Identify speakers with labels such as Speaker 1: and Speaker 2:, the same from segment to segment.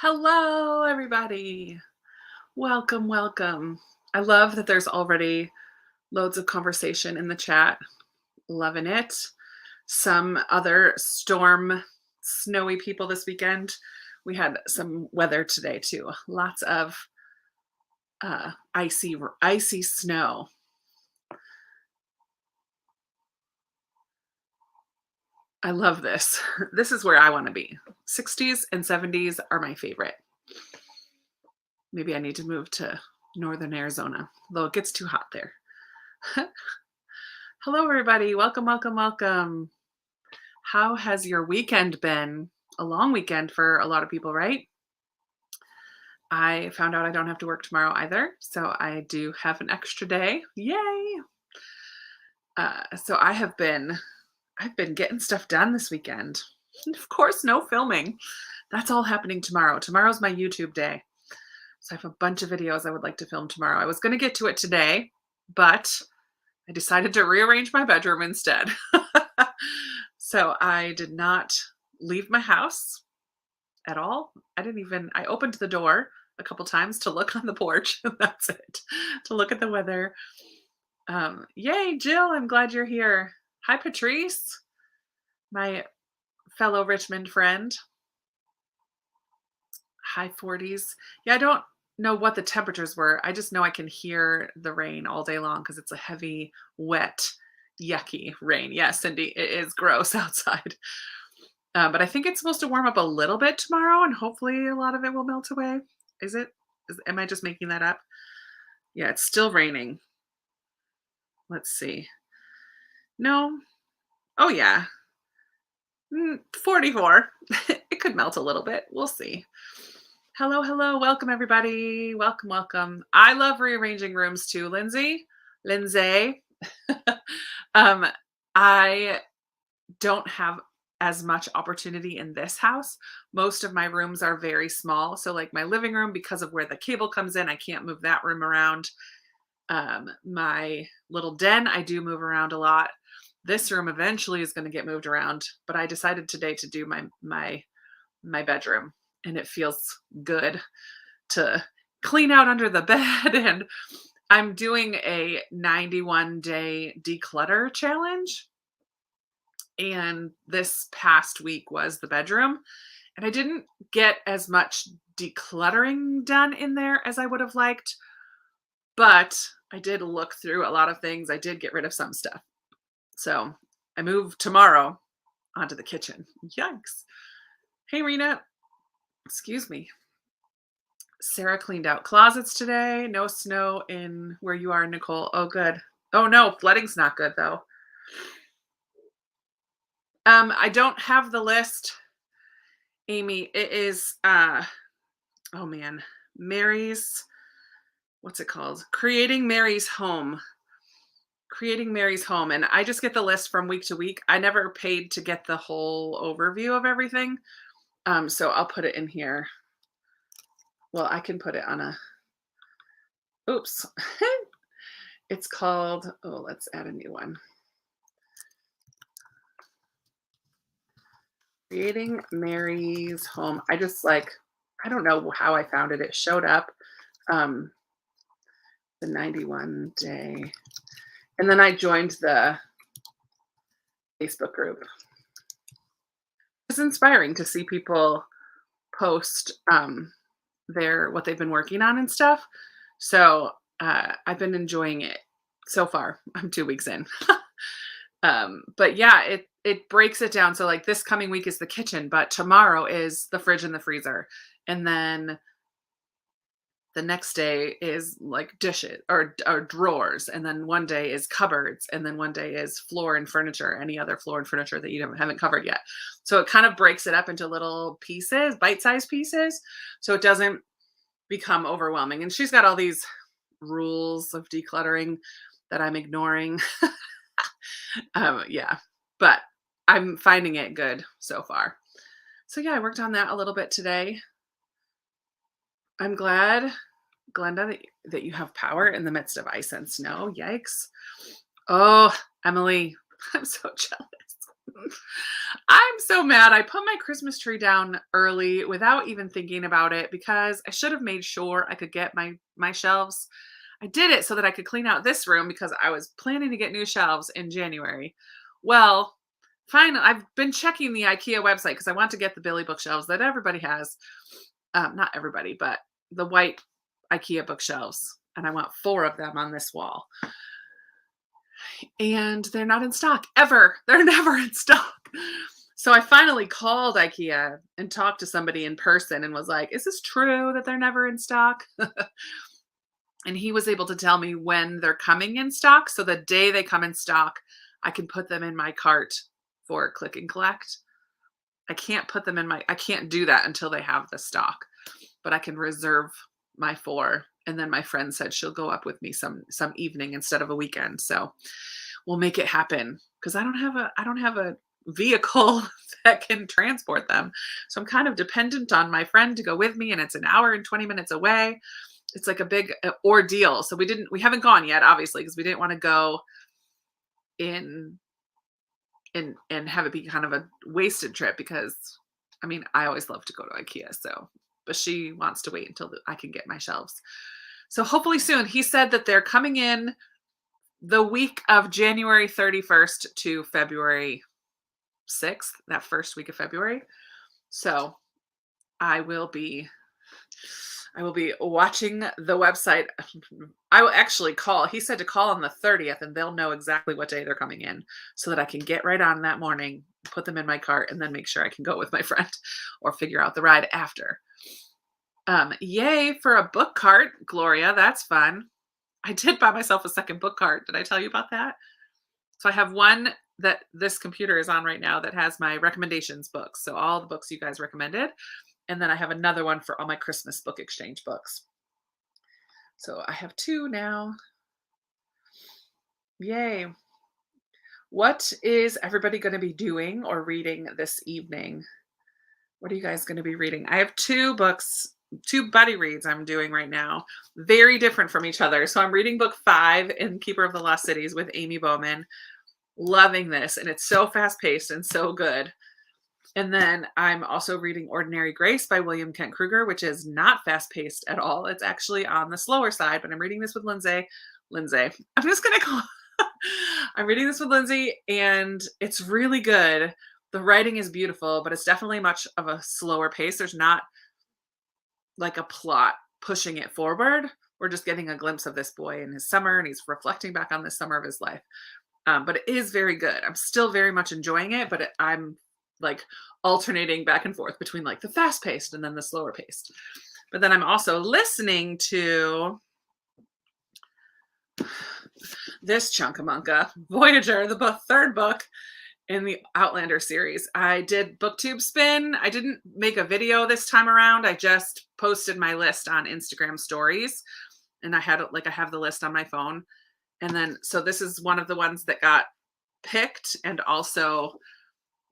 Speaker 1: Hello, everybody. Welcome, welcome. I love that there's already loads of conversation in the chat. Loving it. Some other storm, snowy people this weekend. We had some weather today too. Lots of icy snow. I love this. This is where I want to be. 60s and 70s are my favorite. Maybe I need to move to northern Arizona, though it gets too hot there. Hello, everybody. Welcome, welcome, welcome. How has your weekend been? A long weekend for a lot of people, right? I found out I don't have to work tomorrow either, so I do have an extra day. Yay! So I've been getting stuff done this weekend. Of course, no filming. That's all happening tomorrow. Tomorrow's my YouTube day. So I have a bunch of videos I would like to film tomorrow. I was going to get to it today, but I decided to rearrange my bedroom instead. So I did not leave my house at all. I opened the door a couple times to look on the porch, and that's it, to look at the weather. Yay, Jill, I'm glad you're here. Hi, Patrice, my fellow Richmond friend. High 40s. Yeah, I don't know what the temperatures were. I just know I can hear the rain all day long because it's a heavy, wet, yucky rain. Yes, Cindy, it is gross outside. But I think it's supposed to warm up a little bit tomorrow, and hopefully a lot of it will melt away. Is it? Am I just making that up? Yeah, it's still raining. Let's see. No. Oh, yeah. 44. It could melt a little bit. We'll see. Hello, hello. Welcome, everybody. Welcome, welcome. I love rearranging rooms too, Lindsay. I don't have as much opportunity in this house. Most of my rooms are very small. So like my living room, because of where the cable comes in, I can't move that room around. My little den, I do move around a lot. This room eventually is going to get moved around, but I decided today to do my bedroom, and it feels good to clean out under the bed. And I'm doing a 91-day declutter challenge. And this past week was the bedroom. And I didn't get as much decluttering done in there as I would have liked. But I did look through a lot of things. I did get rid of some stuff. So I move tomorrow onto the kitchen. Yikes. Hey, Rena. Excuse me. Sarah cleaned out closets today. No snow in where you are, Nicole. Oh, good. Oh, no. Flooding's not good, though. I don't have the list, Amy. It is, oh man, what's it called? Creating Mary's Home. Creating Mary's Home. And I just get the list from week to week. I never paid to get the whole overview of everything. So I'll put it in here. Well, I can put it on oops. It's called, let's add a new one. Creating Mary's Home. I don't know how I found it. It showed up, the 91 day. And then I joined the Facebook group. It's inspiring to see people post what they've been working on and stuff. So I've been enjoying it so far. I'm 2 weeks in. But yeah, it breaks it down. So like this coming week is the kitchen, but tomorrow is the fridge and the freezer. And then the next day is like dishes or drawers. And then one day is cupboards. And then one day is floor and furniture, any other floor and furniture that you haven't covered yet. So it kind of breaks it up into little pieces, bite-sized pieces. So it doesn't become overwhelming. And she's got all these rules of decluttering that I'm ignoring. Yeah, but I'm finding it good so far. So yeah, I worked on that a little bit today. I'm glad, Glenda, that you have power in the midst of ice and snow. Yikes. Oh, Emily, I'm so jealous. I'm so mad. I put my Christmas tree down early without even thinking about it because I should have made sure I could get my shelves. I did it so that I could clean out this room because I was planning to get new shelves in January. Well, finally, I've been checking the IKEA website because I want to get the Billy bookshelves that everybody has. Not everybody, but the white IKEA bookshelves. And I want 4 of them on this wall. And they're not in stock ever. They're never in stock. So I finally called IKEA and talked to somebody in person and was like, "Is this true that they're never in stock?" And he was able to tell me when they're coming in stock. So the day they come in stock, I can put them in my cart for click and collect. I can't do that until they have the stock, but I can reserve my 4. And then my friend said she'll go up with me some evening instead of a weekend. So we'll make it happen because I don't have a vehicle that can transport them. So I'm kind of dependent on my friend to go with me, and it's an hour and 20 minutes away. It's like a big ordeal. So we haven't gone yet, obviously, because we didn't want to go in and have it be kind of a wasted trip because I mean, I always love to go to IKEA. So, but she wants to wait until I can get my shelves. So hopefully soon. He said that they're coming in the week of January 31st to February 6th, that first week of February. So I will be watching the website. I will actually call. He said to call on the 30th and they'll know exactly what day they're coming in so that I can get right on that morning, put them in my cart, and then make sure I can go with my friend or figure out the ride after. Yay for a book cart, Gloria. That's fun. I did buy myself a second book cart. Did I tell you about that? So I have one that this computer is on right now that has my recommendations books. So all the books you guys recommended. And then I have another one for all my Christmas book exchange books. So I have 2 now. Yay. What is everybody going to be doing or reading this evening? What are you guys going to be reading? I have 2 books, 2 buddy reads I'm doing right now, very different from each other. So I'm reading book 5 in Keeper of the Lost Cities with Amy Bowman. Loving this, and it's so fast paced and so good. And then I'm also reading Ordinary Grace by William Kent Kruger, which is not fast paced at all. It's actually on the slower side, but I'm reading this with Lindsay. I'm just going to call. I'm reading this with Lindsay, and it's really good. The writing is beautiful, but it's definitely much of a slower pace. There's not like a plot pushing it forward. We're just getting a glimpse of this boy in his summer, and he's reflecting back on this summer of his life. But it is very good. I'm still very much enjoying it, but I'm like alternating back and forth between like the fast paced and then the slower paced. But then I'm also listening to this Chunkamunka, Voyager, the 3rd book in the Outlander series. I did BookTube spin. I didn't make a video this time around. I just posted my list on Instagram stories, and I have the list on my phone. And then, so this is one of the ones that got picked, and also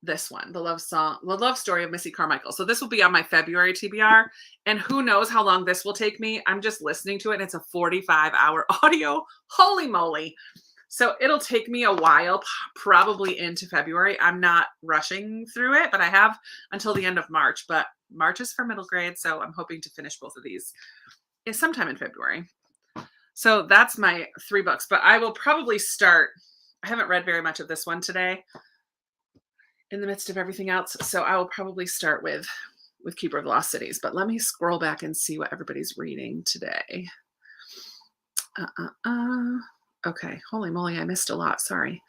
Speaker 1: this one, the love story of Missy Carmichael. So this will be on my February TBR, and who knows how long this will take me. I'm just listening to it, and it's a 45-hour audio. Holy moly. So it'll take me a while, probably into February. I'm not rushing through it, but I have until the end of March, but March is for middle grade. So I'm hoping to finish both of these sometime in February. So that's my 3 books, but I will probably start. I haven't read very much of this one today in the midst of everything else. So I will probably start with Keeper of the Lost Cities, but let me scroll back and see what everybody's reading today. Okay. Holy moly. I missed a lot. Sorry.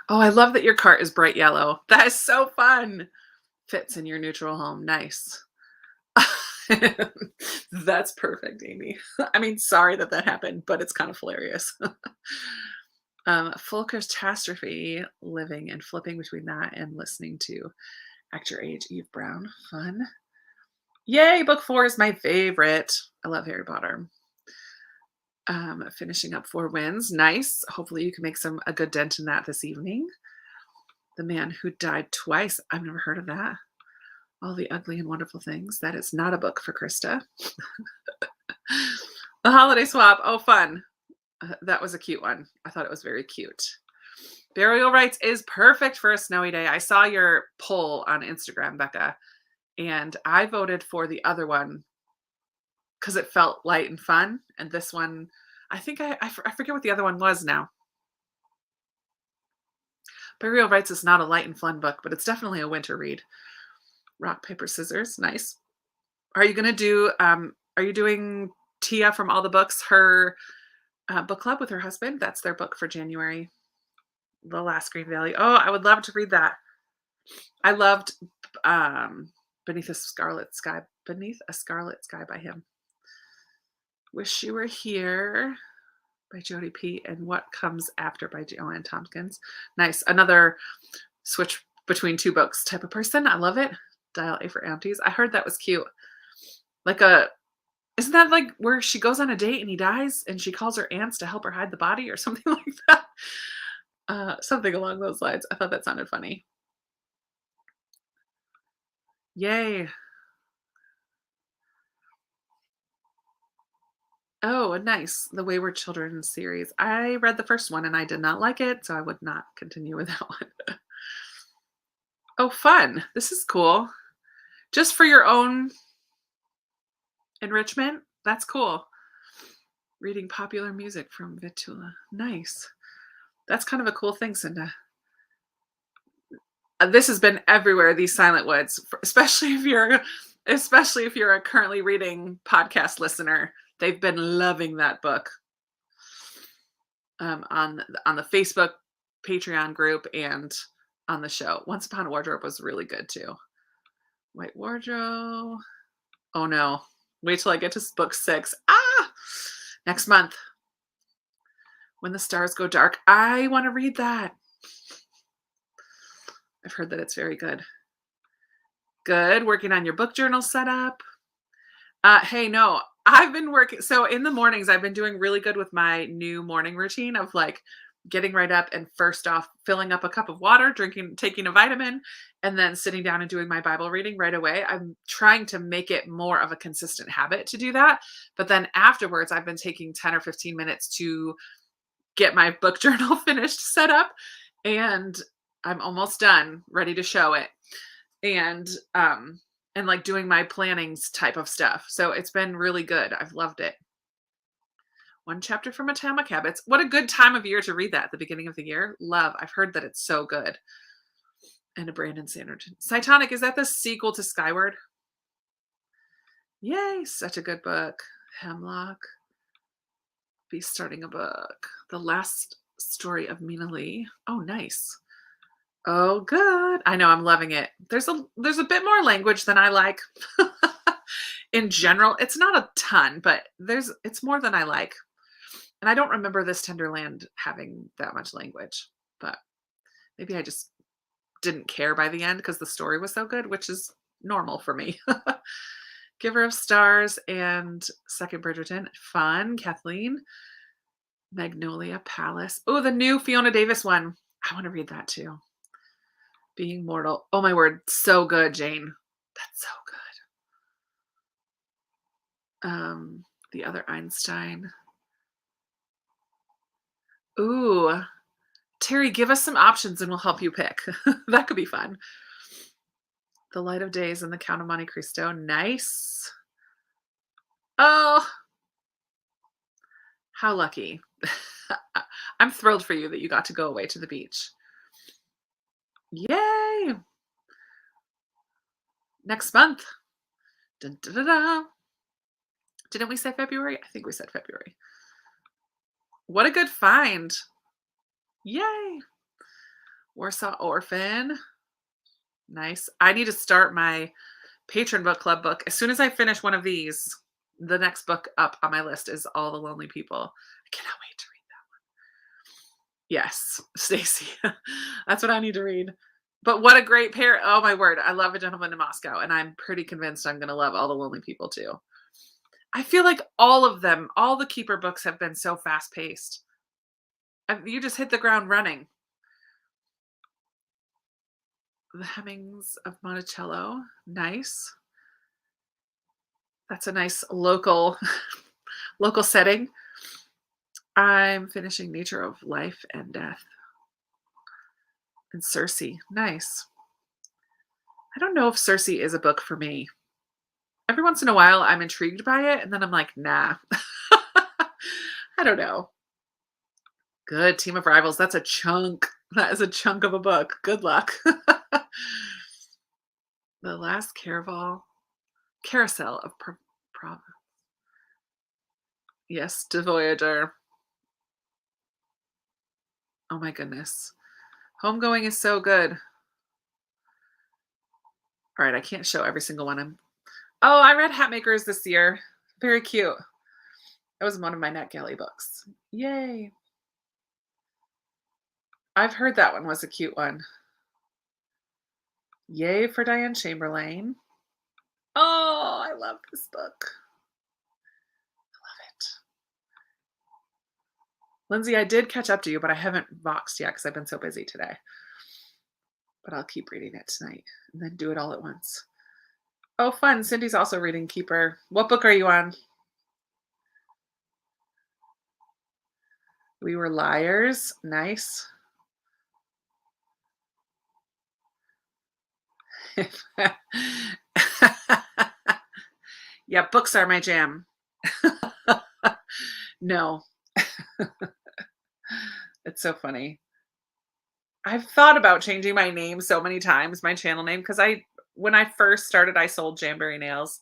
Speaker 1: Oh, I love that your cart is bright yellow. That is so fun. Fits in your neutral home. Nice. That's perfect, Amy. I mean, sorry that happened, but it's kind of hilarious. Full catastrophe, living and flipping between that and listening to Act Your Age, Eve Brown. Fun. Yay, book 4 is my favorite. I love Harry Potter. Finishing up 4 Winds. Nice. Hopefully you can make a good dent in that this evening. The Man Who Died Twice. I've never heard of that. All the Ugly and Wonderful Things. That is not a book for Krista. The Holiday Swap. Oh, fun. That was a cute one. I thought it was very cute. Burial rites is perfect for a snowy day. I saw your poll on Instagram, Becca, and I voted for the other one because it felt light and fun. And this one, I think I forget what the other one was now. Burial rites is not a light and fun book, but it's definitely a winter read. Rock, paper, scissors. Nice. Are you gonna do? Are you doing Tia from All the Books? Her book club with her husband. That's their book for January. The Last Green Valley. Oh, I would love to read that. I loved Beneath a Scarlet Sky. Beneath a Scarlet Sky by him. Wish You Were Here by Jodi P. and What Comes After by Joanne Tompkins. Nice. Another switch between two books type of person. I love it. Dial A for Aunties. I heard that was cute. Isn't that like where she goes on a date and he dies and she calls her aunts to help her hide the body or something like that? Something along those lines. I thought that sounded funny. Yay. Oh, nice. The Wayward Children series. I read the first one and I did not like it, so I would not continue with that one. Oh, fun. This is cool. Just for your own enrichment. That's cool. Reading popular music from Vitula. Nice. That's kind of a cool thing, Cinda. This has been everywhere, these silent woods, especially if you're a currently reading podcast listener. They've been loving that book. On the Facebook Patreon group and on the show. Once Upon a Wardrobe was really good too. White Wardrobe. Oh no. Wait till I get to book 6. Next month. When the Stars Go Dark. I want to read that. I've heard that it's very good. Good. Working on your book journal setup. Hey, no, I've been working. So in the mornings, I've been doing really good with my new morning routine of like getting right up and first off, filling up a cup of water, taking a vitamin, and then sitting down and doing my Bible reading right away. I'm trying to make it more of a consistent habit to do that. But then afterwards, I've been taking 10 or 15 minutes to get my book journal finished, set up, and I'm almost done, ready to show it. And like doing my plannings type of stuff. So it's been really good. I've loved it. One Chapter from Atomic Habits. What a good time of year to read that at the beginning of the year. Love. I've heard that it's so good. And a Brandon Sanderson. Cytonic, is that the sequel to Skyward? Yay, such a good book. Hemlock. Be starting a book. The Last Story of Mina Lee. Oh, nice. Oh, good. I know, I'm loving it. There's a bit more language than I like. In general, it's not a ton, but it's more than I like. And I don't remember this Tenderland having that much language, but maybe I just didn't care by the end because the story was so good, which is normal for me. Giver of Stars and Second Bridgerton. Fun. Kathleen. Magnolia Palace. Oh, the new Fiona Davis one. I want to read that too. Being Mortal. Oh my word. So good, Jane. That's so good. The Other Einstein. Ooh. Terry, give us some options and we'll help you pick. That could be fun. The Light of Days and The Count of Monte Cristo. Nice. Oh, how lucky. I'm thrilled for you that you got to go away to the beach. Yay. Next month. Dun, dun, dun, dun. Didn't we say February? I think we said February. What a good find. Yay. Warsaw Orphan. Nice. I need to start my patron book club book. As soon as I finish one of these, the next book up on my list is All the Lonely People. I cannot wait to read that one. Yes, Stacy. That's what I need to read. But what a great pair. Oh my word. I love A Gentleman in Moscow. And I'm pretty convinced I'm going to love All the Lonely People too. I feel like all of them, all the Keeper books have been so fast paced. You just hit the ground running. The Hemmings of Monticello. Nice. That's a nice local setting. I'm finishing Nature of Life and Death and Circe. Nice. I don't know if Circe is a book for me. Every once in a while, I'm intrigued by it, and then I'm like, nah. I don't know. Good. Team of Rivals. That's a chunk. That is a chunk of a book. Good luck. The Last Carousel of Prov. Yes, De Voyager. Oh my goodness. Homegoing is so good. All right, I can't show every single one. Oh, I read Hatmakers this year. Very cute. That was one of my NetGalley books. Yay. I've heard that one was a cute one. Yay for Diane Chamberlain. Oh, I love this book. I love it. Lindsay, I did catch up to you, but I haven't boxed yet because I've been so busy today. But I'll keep reading it tonight and then do it all at once. Oh, fun. Cindy's also reading Keeper. What book are you on? We Were Liars. Nice. Yeah, books are my jam. No. It's so funny. I've thought about changing my name so many times, my channel name, because when I first started, I sold Jamberry nails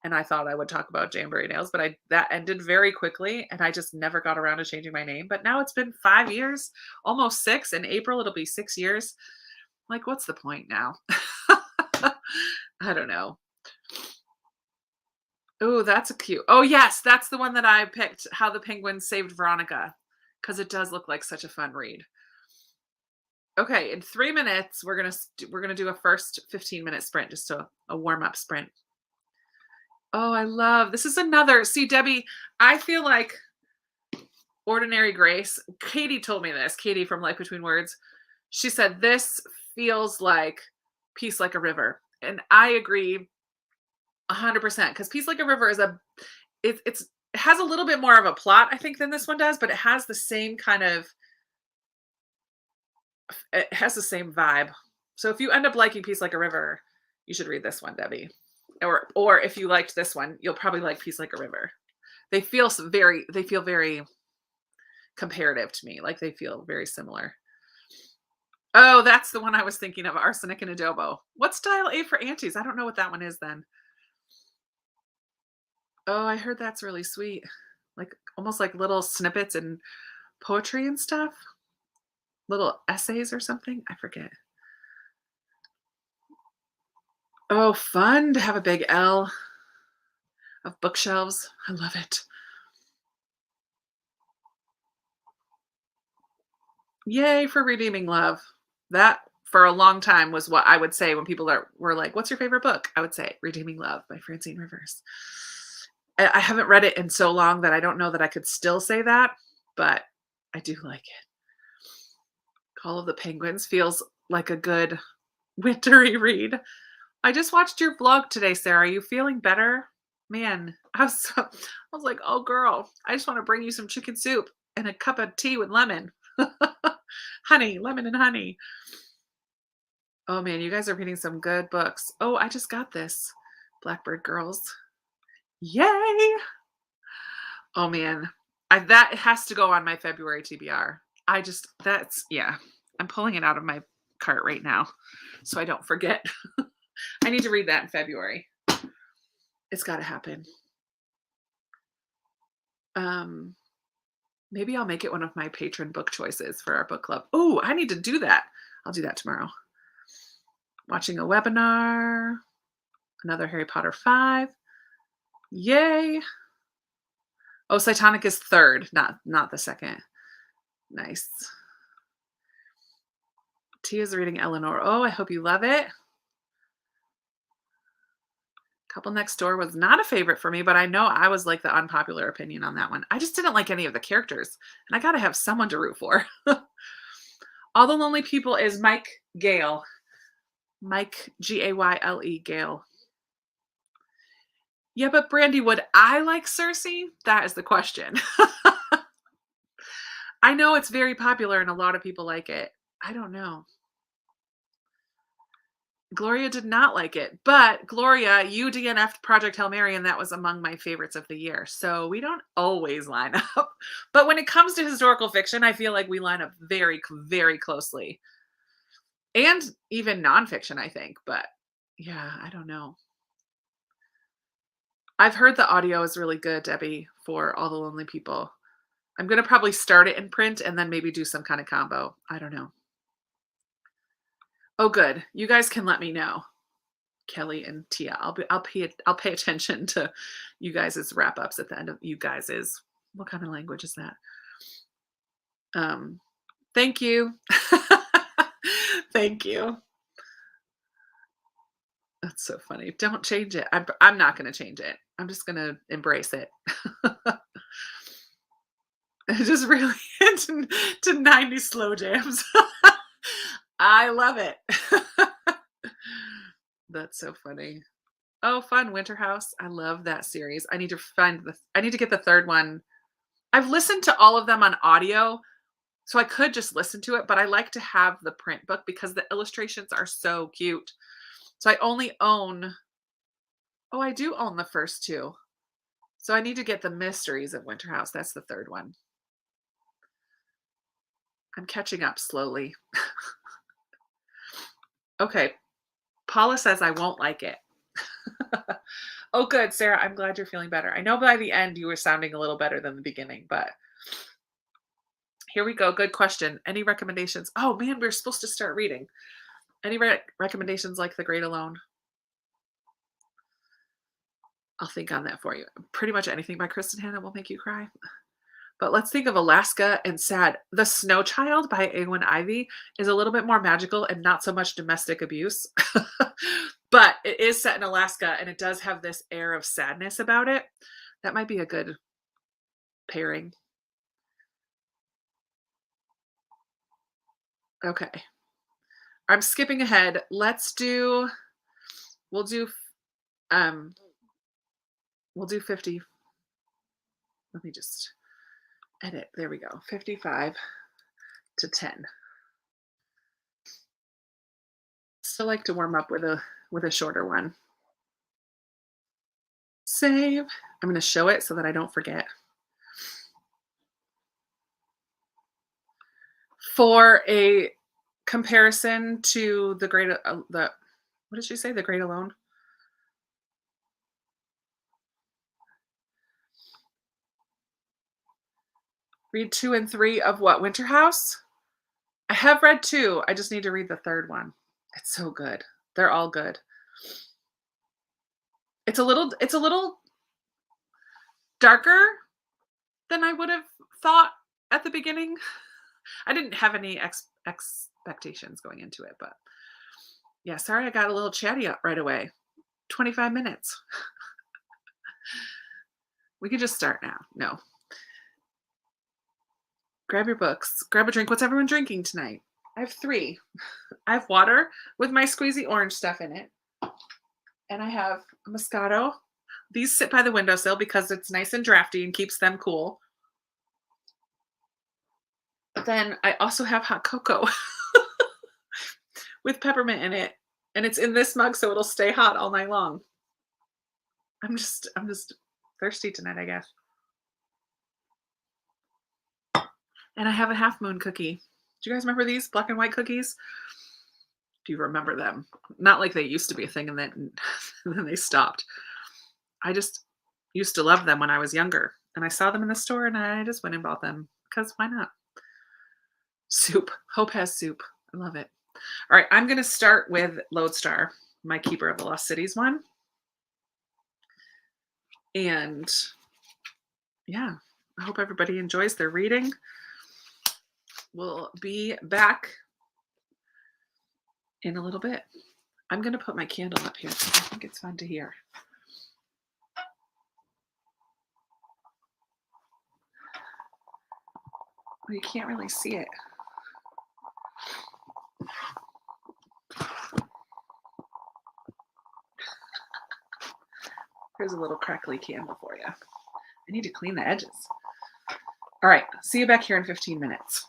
Speaker 1: and I thought I would talk about Jamberry nails, but that ended very quickly and I just never got around to changing my name. But now it's been 5 years, almost 6. In April, it'll be 6 years. Like, what's the point now? I don't know. Oh, that's a cute. Oh, yes, that's the one that I picked, How the Penguins Saved Veronica, because it does look like such a fun read. Okay, in 3 minutes, we're gonna do a first 15-minute sprint, just a warm-up sprint. Oh, I love this is another. See, Debbie, I feel like Ordinary Grace. Katie told me this. Katie from Life Between Words. She said this feels like Peace Like a River, and I agree 100% because Peace Like a River is it has a little bit more of a plot, I think, than this one does, but it has the same kind of it has the same vibe. So if you end up liking Peace Like a River, you should read this one, Debbie. Or if you liked this one, you'll probably like Peace Like a River. They feel very comparative to me. Like they feel very similar. Oh, that's the one I was thinking of, Arsenic and Adobo. What's Dial A for Aunties? I don't know what that one is then. Oh, I heard that's really sweet. Like almost like little snippets and poetry and stuff. Little essays or something. I forget. Oh, fun to have a big L of bookshelves. I love it. Yay for redeeming love. That for a long time was what I would say when people were like, "What's your favorite book?" I would say Redeeming Love by Francine Rivers. I haven't read it in so long that I don't know that I could still say that, but I do like it. Call of the Penguins feels like a good wintry read. I just watched your vlog today, Sarah. Are you feeling better? Man, I was like, oh girl, I just want to bring you some chicken soup and a cup of tea with lemon. Honey, lemon and honey. Oh man, you guys are reading some good books. Oh, I just got this. Blackbird Girls. Yay! Oh man, that has to go on my February TBR. Yeah. I'm pulling it out of my cart right now so I don't forget. I need to read that in February. It's got to happen. Maybe I'll make it one of my patron book choices for our book club. Oh, I need to do that. I'll do that tomorrow. Watching a webinar. Another Harry Potter 5. Yay. Oh, Cytonic is third, not the second. Nice. Tia's reading Eleanor. Oh, I hope you love it. Couple Next Door was not a favorite for me, but I know I was like the unpopular opinion on that one. I just didn't like any of the characters, and I got to have someone to root for. All the Lonely People is Mike Gale. Mike, Gayle, Gale. Yeah, but Brandy, would I like Cersei? That is the question. I know it's very popular and a lot of people like it. I don't know. Gloria did not like it, but Gloria, you DNF'd Project Hail Mary, and that was among my favorites of the year. So we don't always line up. But when it comes to historical fiction, I feel like we line up very closely. And even nonfiction, I think. But yeah, I don't know. I've heard the audio is really good, Debbie, for All the Lonely People. I'm going to probably start it in print and then maybe do some kind of combo. I don't know. Oh, good. You guys can let me know. Kelly and Tia. I'll pay attention to you guys' wrap ups at the end of you guys' what kind of language is that? Thank you. Thank you. That's so funny. Don't change it. I'm not going to change it. I'm just going to embrace it. Just really into 90s slow jams. I love it. That's so funny. Oh, fun. Winter House. I love that series. I need to get the third one. I've listened to all of them on audio, so I could just listen to it, but I like to have the print book because the illustrations are so cute. So I only own, oh, I do own the first two. So I need to get the Mysteries of Winter House. That's the third one. I'm catching up slowly. Okay. Paula says I won't like it. Oh, good, Sarah. I'm glad you're feeling better. I know by the end you were sounding a little better than the beginning, but here we go. Good question. Any recommendations? Oh, man, we're supposed to start reading. Any recommendations like The Great Alone? I'll think on that for you. Pretty much anything by Kristen Hanna will make you cry. But let's think of Alaska and Sad. The Snow Child by Eowyn Ivey is a little bit more magical and not so much domestic abuse. But it is set in Alaska and it does have this air of sadness about it. That might be a good pairing. Okay. I'm skipping ahead. We'll do um 50. Let me just edit. There we go. 55 to 10. Still like to warm up with a shorter one. Save. I'm going to show it so that I don't forget. For a comparison to the what did she say? The Great Alone? Read 2 and 3 of what? Winter House? I have read 2. I just need to read the third one. It's so good. They're all good. It's a little darker than I would have thought at the beginning. I didn't have any expectations going into it, but yeah, sorry I got a little chatty up right away. 25 minutes. We could just start now. No. Grab your books. Grab a drink. What's everyone drinking tonight? I have 3. I have water with my squeezy orange stuff in it. And I have a Moscato. These sit by the windowsill because it's nice and drafty and keeps them cool. But then I also have hot cocoa with peppermint in it. And it's in this mug so it'll stay hot all night long. I'm just thirsty tonight, I guess. And I have a half moon cookie. Do you guys remember these black and white cookies? Do you remember them? Not like they used to be a thing and then they stopped. I just used to love them when I was younger. And I saw them in the store and I just went and bought them because why not? Soup. Hope has soup. I love it. All right, I'm going to start with Lodestar, my Keeper of the Lost Cities one. And yeah, I hope everybody enjoys their reading. We'll be back in a little bit. I'm going to put my candle up here because I think it's fun to hear. Well, you can't really see it. Here's a little crackly candle for you. I need to clean the edges. All right. See you back here in 15 minutes.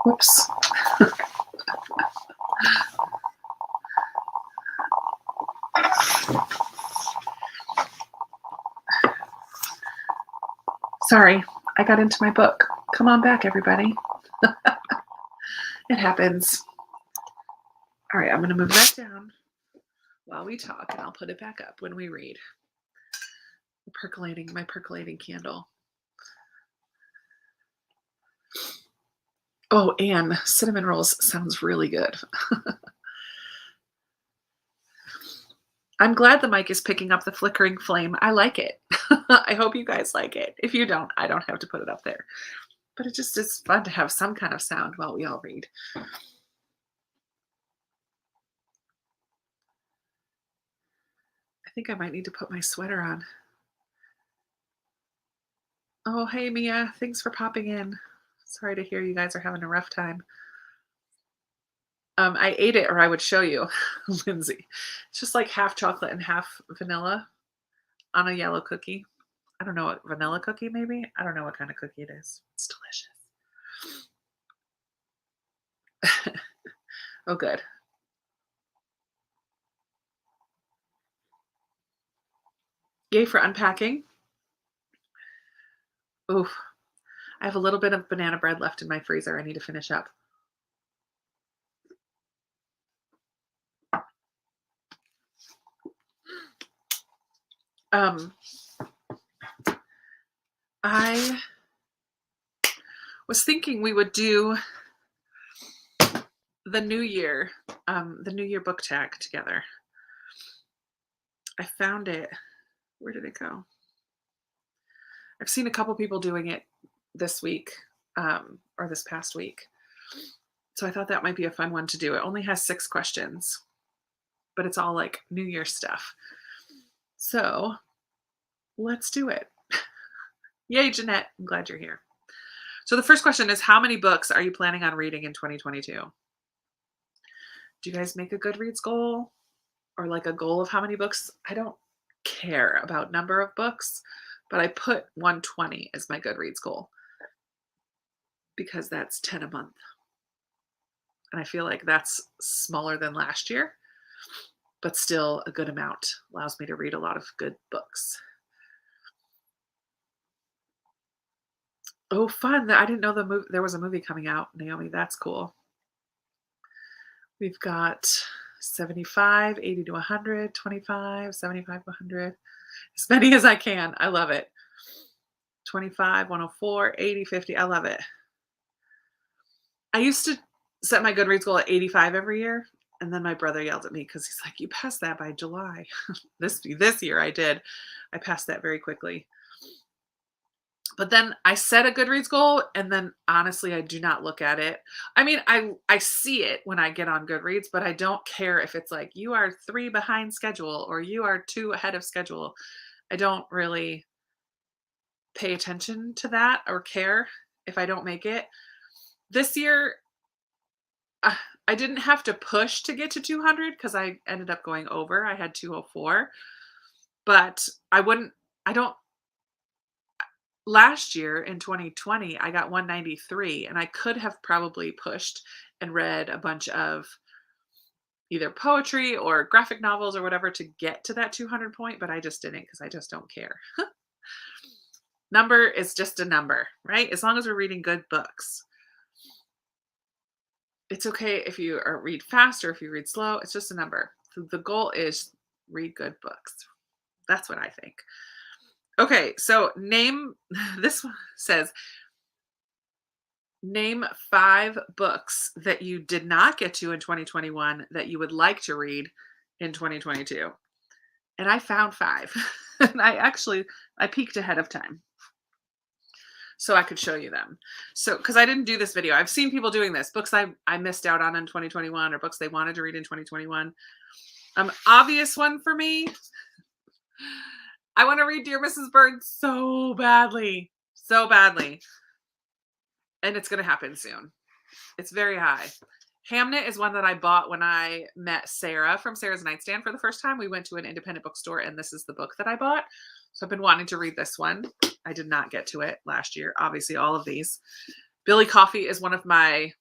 Speaker 1: Whoops. Sorry, I got into my book. Come on back, everybody. It happens. All right, I'm going to move that down while we talk, and I'll put it back up when we read. My percolating candle. Oh, and cinnamon rolls sounds really good. I'm glad the mic is picking up the flickering flame. I like it. I hope you guys like it. If you don't, I don't have to put it up there. But it just is fun to have some kind of sound while we all read. I think I might need to put my sweater on. Oh, hey, Mia. Thanks for popping in. Sorry to hear you guys are having a rough time. I ate it or I would show you, Lindsay. It's just like half chocolate and half vanilla on a yellow cookie. I don't know what vanilla cookie, maybe. I don't know what kind of cookie it is. It's delicious. Oh, good. Yay for unpacking. Oof. I have a little bit of banana bread left in my freezer. I need to finish up. I was thinking we would do the New Year book tag together. I found it. Where did it go? I've seen a couple people doing it this week, or this past week. So I thought that might be a fun one to do. It only has 6 questions, but it's all like New Year stuff. So let's do it. Yay, Jeanette. I'm glad you're here. So the first question is, how many books are you planning on reading in 2022? Do you guys make a Goodreads goal or like a goal of how many books? I don't care about number of books, but I put 120 as my Goodreads goal because that's 10 a month. And I feel like that's smaller than last year, but still a good amount. Allows me to read a lot of good books. Oh, fun. I didn't know there was a movie coming out, Naomi. That's cool. We've got 75, 80 to 100, 25, 75 to 100. As many as I can. I love it. 25, 104, 80, 50. I love it. I used to set my Goodreads goal at 85 every year. And then my brother yelled at me because he's like, you passed that by July. This year I did. I passed that very quickly. But then I set a Goodreads goal, and then honestly, I do not look at it. I mean, I see it when I get on Goodreads, but I don't care if it's like, you are 3 behind schedule or you are 2 ahead of schedule. I don't really pay attention to that or care if I don't make it. This year, I didn't have to push to get to 200 because I ended up going over. I had 204, but last year in 2020, I got 193, and I could have probably pushed and read a bunch of either poetry or graphic novels or whatever to get to that 200 point, but I just didn't because I just don't care. Number is just a number, right? As long as we're reading good books. It's okay if you read fast or if you read slow. It's just a number. So the goal is read good books. That's what I think. Okay, so this one says, name 5 books that you did not get to in 2021 that you would like to read in 2022. And I found 5. And I peeked ahead of time so I could show you them. So, because I didn't do this video, I've seen people doing this, books I missed out on in 2021 or books they wanted to read in 2021. Obvious one for me. I want to read Dear Mrs. Bird so badly. So badly. And it's going to happen soon. It's very high. Hamnet is one that I bought when I met Sarah from Sarah's Nightstand for the first time. We went to an independent bookstore, and this is the book that I bought. So I've been wanting to read this one. I did not get to it last year. Obviously, all of these. Billy Coffee is one of my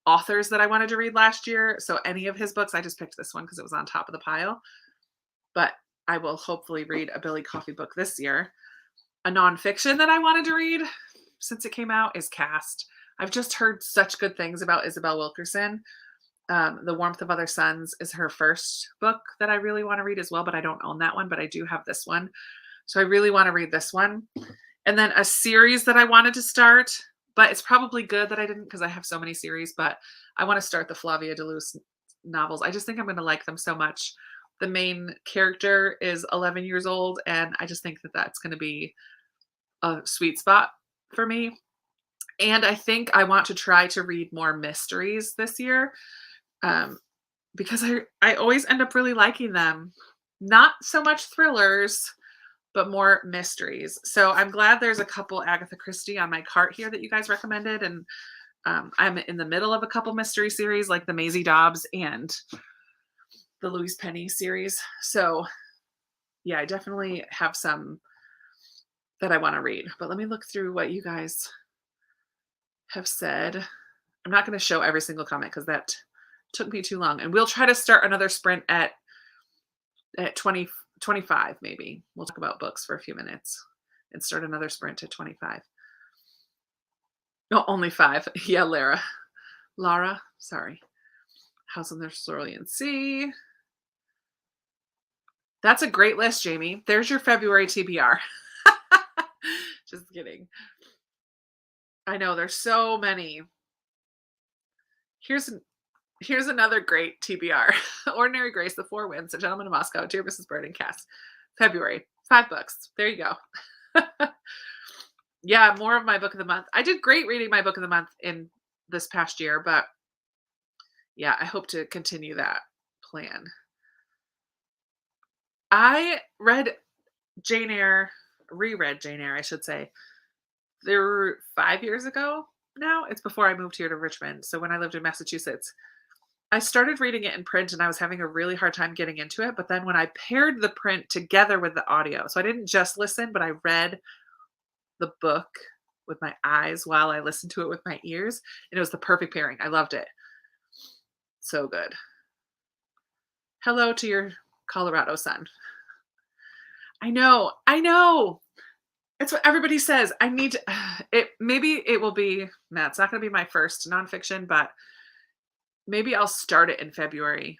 Speaker 1: authors that I wanted to read last year. So any of his books, I just picked this one because it was on top of the pile. But I will hopefully read a Billy Coffey book this year. A nonfiction that I wanted to read since it came out is Cast. I've just heard such good things about Isabel Wilkerson. The Warmth of Other Suns is her first book that I really want to read as well, but I don't own that one, but I do have this one. So I really want to read this one. And then a series that I wanted to start, but it's probably good that I didn't because I have so many series, but I want to start the Flavia de Luce novels. I just think I'm going to like them so much. The main character is 11 years old, and I just think that that's going to be a sweet spot for me. And I think I want to try to read more mysteries this year, because I always end up really liking them. Not so much thrillers, but more mysteries. So I'm glad there's a couple Agatha Christie on my cart here that you guys recommended. And I'm in the middle of a couple mystery series like the Maisie Dobbs and the Louise Penny series. So yeah, I definitely have some that I want to read. But let me look through what you guys have said. I'm not going to show every single comment because that took me too long. And we'll try to start another sprint at 25 maybe. We'll talk about books for a few minutes and start another sprint at 25. No, only 5. Yeah, Lara, sorry. House on the Cerulean Sea. That's a great list, Jamie. There's your February TBR. Just kidding. I know there's so many. Here's another great TBR. Ordinary Grace, The Four Winds, A Gentleman in Moscow, Dear Mrs. Bird, and Cast. February. 5 books. There you go. Yeah, more of my book of the month. I did great reading my book of the month in this past year, but yeah, I hope to continue that plan. I reread Jane Eyre, I should say. There were 5 years ago now. It's before I moved here to Richmond. So when I lived in Massachusetts, I started reading it in print and I was having a really hard time getting into it. But then when I paired the print together with the audio, so I didn't just listen, but I read the book with my eyes while I listened to it with my ears. And it was the perfect pairing. I loved it. So good. Hello to your Colorado son. I know. It's what everybody says. I need to, it. Maybe it will be, no, it's not going to be my first nonfiction, but maybe I'll start it in February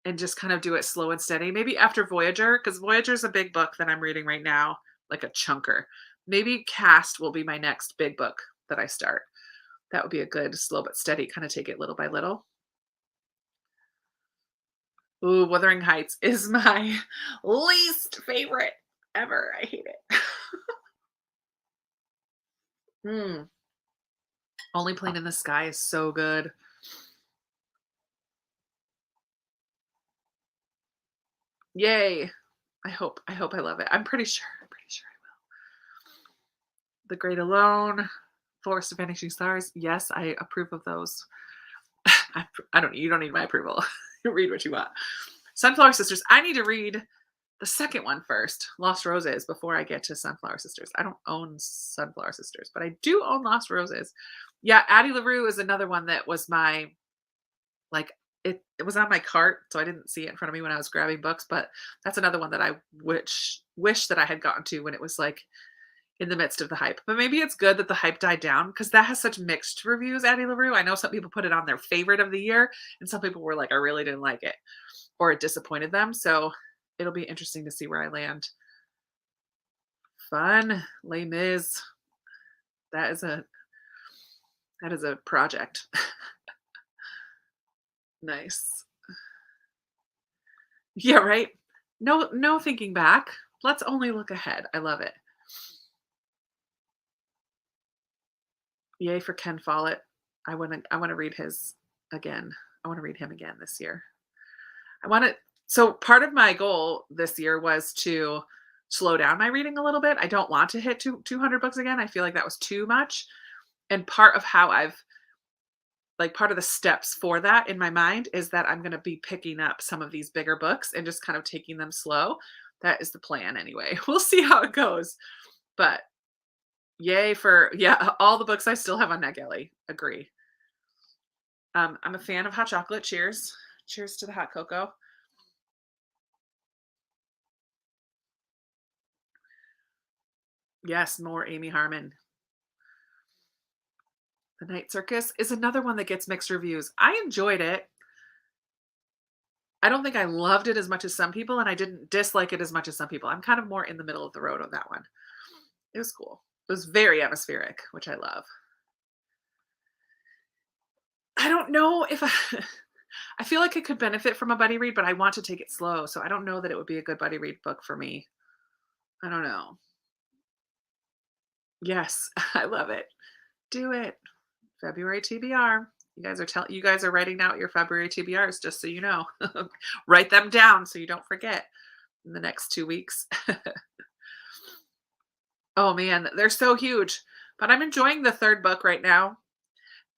Speaker 1: and just kind of do it slow and steady. Maybe after Voyager, because Voyager is a big book that I'm reading right now, like a chunker. Maybe Cast will be my next big book that I start. That would be a good slow but steady, kind of take it little by little. Ooh, Wuthering Heights is my least favorite ever. I hate it. Only Plane in the Sky is so good. Yay. I hope I love it. I'm pretty sure I will. The Great Alone, Forest of Vanishing Stars. Yes, I approve of those. You don't need my approval. Read what you want. Sunflower Sisters. I need to read the second one first, Lost Roses, before I get to Sunflower Sisters. I don't own Sunflower Sisters, but I do own Lost Roses. Yeah, Addie LaRue is another one that was my, like, it was on my cart, so I didn't see it in front of me when I was grabbing books, but that's another one that I wish that I had gotten to when it was like in the midst of the hype. But maybe it's good that the hype died down because that has such mixed reviews, Addie LaRue. I know some people put it on their favorite of the year, and some people were like, I really didn't like it, or it disappointed them. So it'll be interesting to see where I land. Fun. Les Mis. That is a project. Nice. Yeah, right. No thinking back. Let's only look ahead. I love it. Yay for Ken Follett. I want to read his again. I want to read him again this year. So part of my goal this year was to slow down my reading a little bit. I don't want to hit 200 books again. I feel like that was too much. And part of the steps for that in my mind is that I'm going to be picking up some of these bigger books and just kind of taking them slow. That is the plan anyway. We'll see how it goes. But yay for, all the books I still have on NetGalley. Agree. I'm a fan of hot chocolate. Cheers. Cheers to the hot cocoa. Yes, more Amy Harmon. The Night Circus is another one that gets mixed reviews. I enjoyed it. I don't think I loved it as much as some people, and I didn't dislike it as much as some people. I'm kind of more in the middle of the road on that one. It was cool. It was very atmospheric, which I love. I don't know if I I feel like it could benefit from a buddy read, but I want to take it slow, so I don't know that it would be a good buddy read book for me. I don't know. Yes, I love it. Do it. February TBR. You guys are writing out your February TBRs just so you know. Write them down so you don't forget in the next 2 weeks. Oh man, they're so huge. But I'm enjoying the 3rd book right now.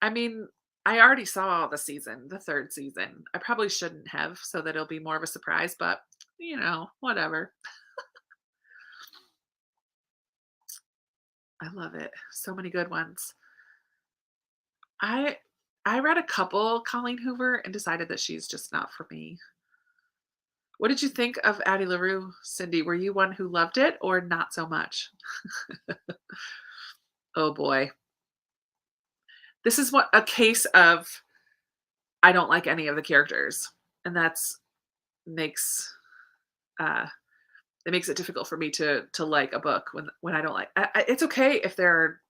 Speaker 1: I mean, I already saw the 3rd season. I probably shouldn't have so that it'll be more of a surprise, but whatever. I love it. So many good ones. I I read a couple Colleen Hoover and decided that she's just not for me. What did you think of Addie LaRue, Cindy? Were you one who loved it or not so much? Oh boy. This is what a case of I don't like any of the characters. And that's makes uh it makes it difficult for me to like a book when I don't like it's okay if there are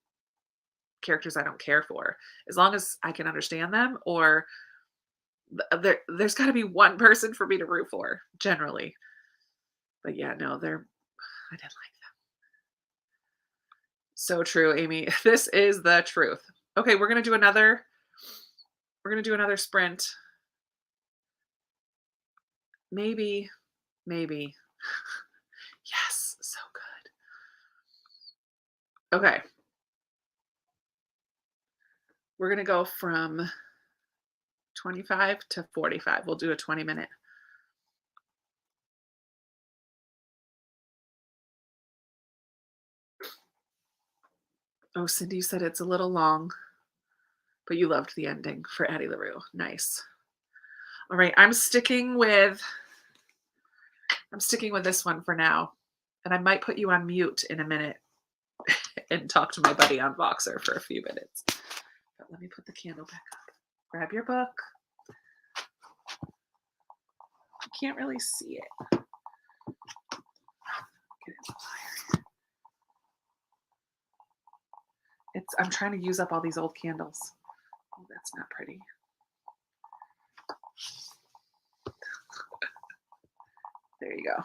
Speaker 1: characters I don't care for as long as I can understand them or there's got to be one person for me to root for generally. But yeah, no, I didn't like them. So true, Amy. This is the truth. Okay, we're going to do another sprint. Maybe, maybe. Yes, so good. Okay, we're going to go from 25 to 45. We'll do a 20-minute. Oh, Cindy, you said it's a little long, but you loved the ending for Addie LaRue. Nice. All right, I'm sticking with this one for now. And I might put you on mute in a minute and talk to my buddy on Voxer for a few minutes. But let me put the candle back up. Grab your book. You can't really see it. Get it higher. I'm trying to use up all these old candles. Oh, that's not pretty. There you go.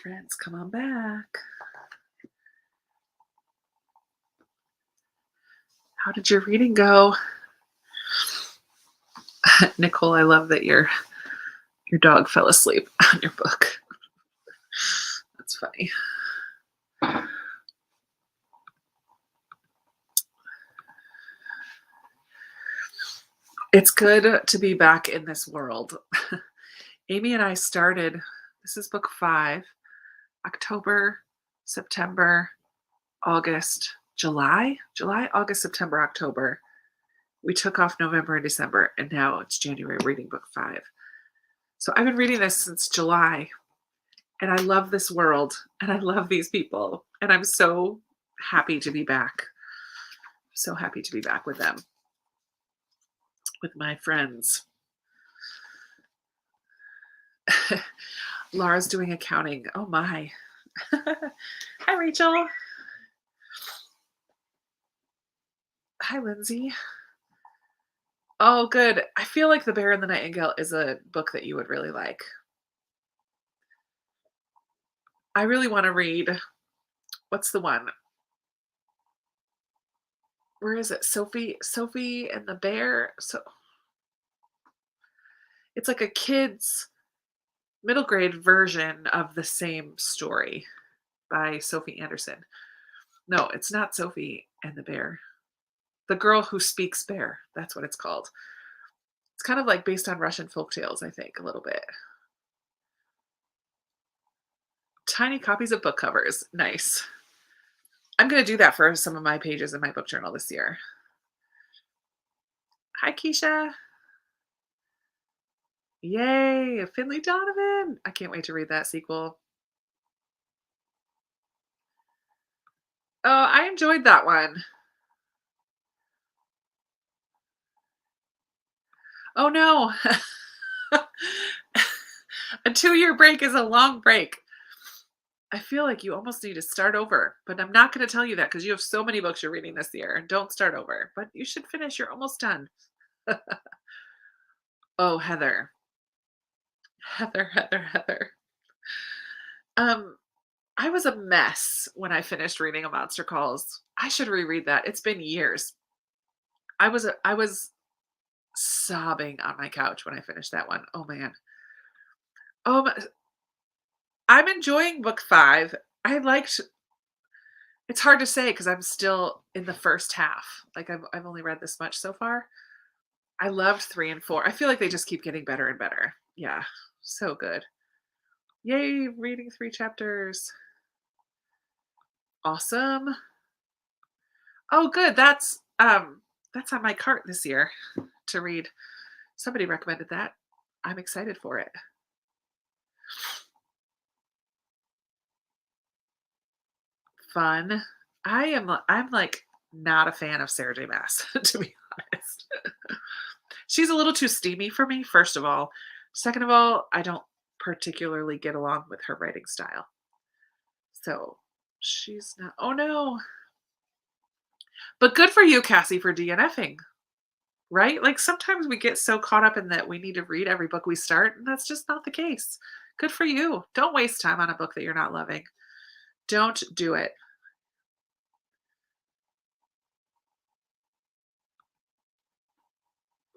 Speaker 1: friends, come on back. How did your reading go? Nicole, I love that your dog fell asleep on your book. That's funny. It's good to be back in this world. Amy and I started, this is book 5, October, September, August, July, August, September, October. We took off November and December, and now it's January reading book 5. So I've been reading this since July, and I love this world, and I love these people, and I'm so happy to be back. So happy to be back with them, with my friends. Laura's doing accounting. Oh my. Hi, Rachel. Hi, Lindsay. Oh, good. I feel like The Bear and the Nightingale is a book that you would really like. I really want to read, what's the one? Where is it? Sophie and the Bear. So it's like a kid's middle grade version of the same story by Sophie Anderson. No, it's not Sophie and the Bear. The Girl Who Speaks Bear. That's what it's called. It's kind of like based on Russian folk tales, I think, a little bit. Tiny copies of book covers. Nice. I'm going to do that for some of my pages in my book journal this year. Hi, Keisha. Yay, Finley Donovan. I can't wait to read that sequel. Oh, I enjoyed that one. Oh no. A 2-year break is a long break. I feel like you almost need to start over, but I'm not going to tell you that because you have so many books you're reading this year. And don't start over, but you should finish. You're almost done. Oh, Heather. Heather. I was a mess when I finished reading A Monster Calls. I should reread that. It's been years. I was sobbing on my couch when I finished that one. Oh man. Um, I'm enjoying book 5. I liked. It's hard to say because I'm still in the first half. Like I've only read this much so far. I loved 3 and 4. I feel like they just keep getting better and better. Yeah, so good. Yay, reading 3 chapters. Awesome. Oh, good. That's on my cart this year to read. Somebody recommended that. I'm excited for it. Fun. I'm like not a fan of Sarah J. Maas, to be honest. She's a little too steamy for me, first of all. Second of all, I don't particularly get along with her writing style. So she's not. Oh no. But good for you, Cassie, for DNFing. Right? Like sometimes we get so caught up in that we need to read every book we start, and that's just not the case. Good for you. Don't waste time on a book that you're not loving. Don't do it.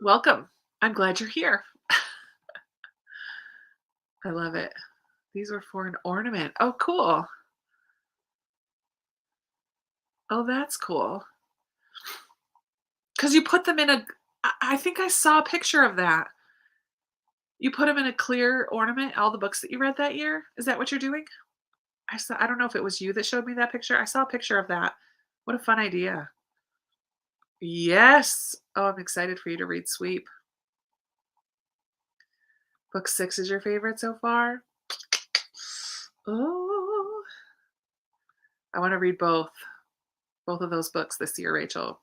Speaker 1: Welcome. I'm glad you're here. I love it. These were for an ornament. Oh, cool. Oh, that's cool. Because you put them in I think I saw a picture of that. You put them in a clear ornament, all the books that you read that year? Is that what you're doing? I don't know if it was you that showed me that picture. I saw a picture of that. What a fun idea. Yes. Oh, I'm excited for you to read Sweep. Book 6 is your favorite so far? Oh. I want to read both of those books this year, Rachel.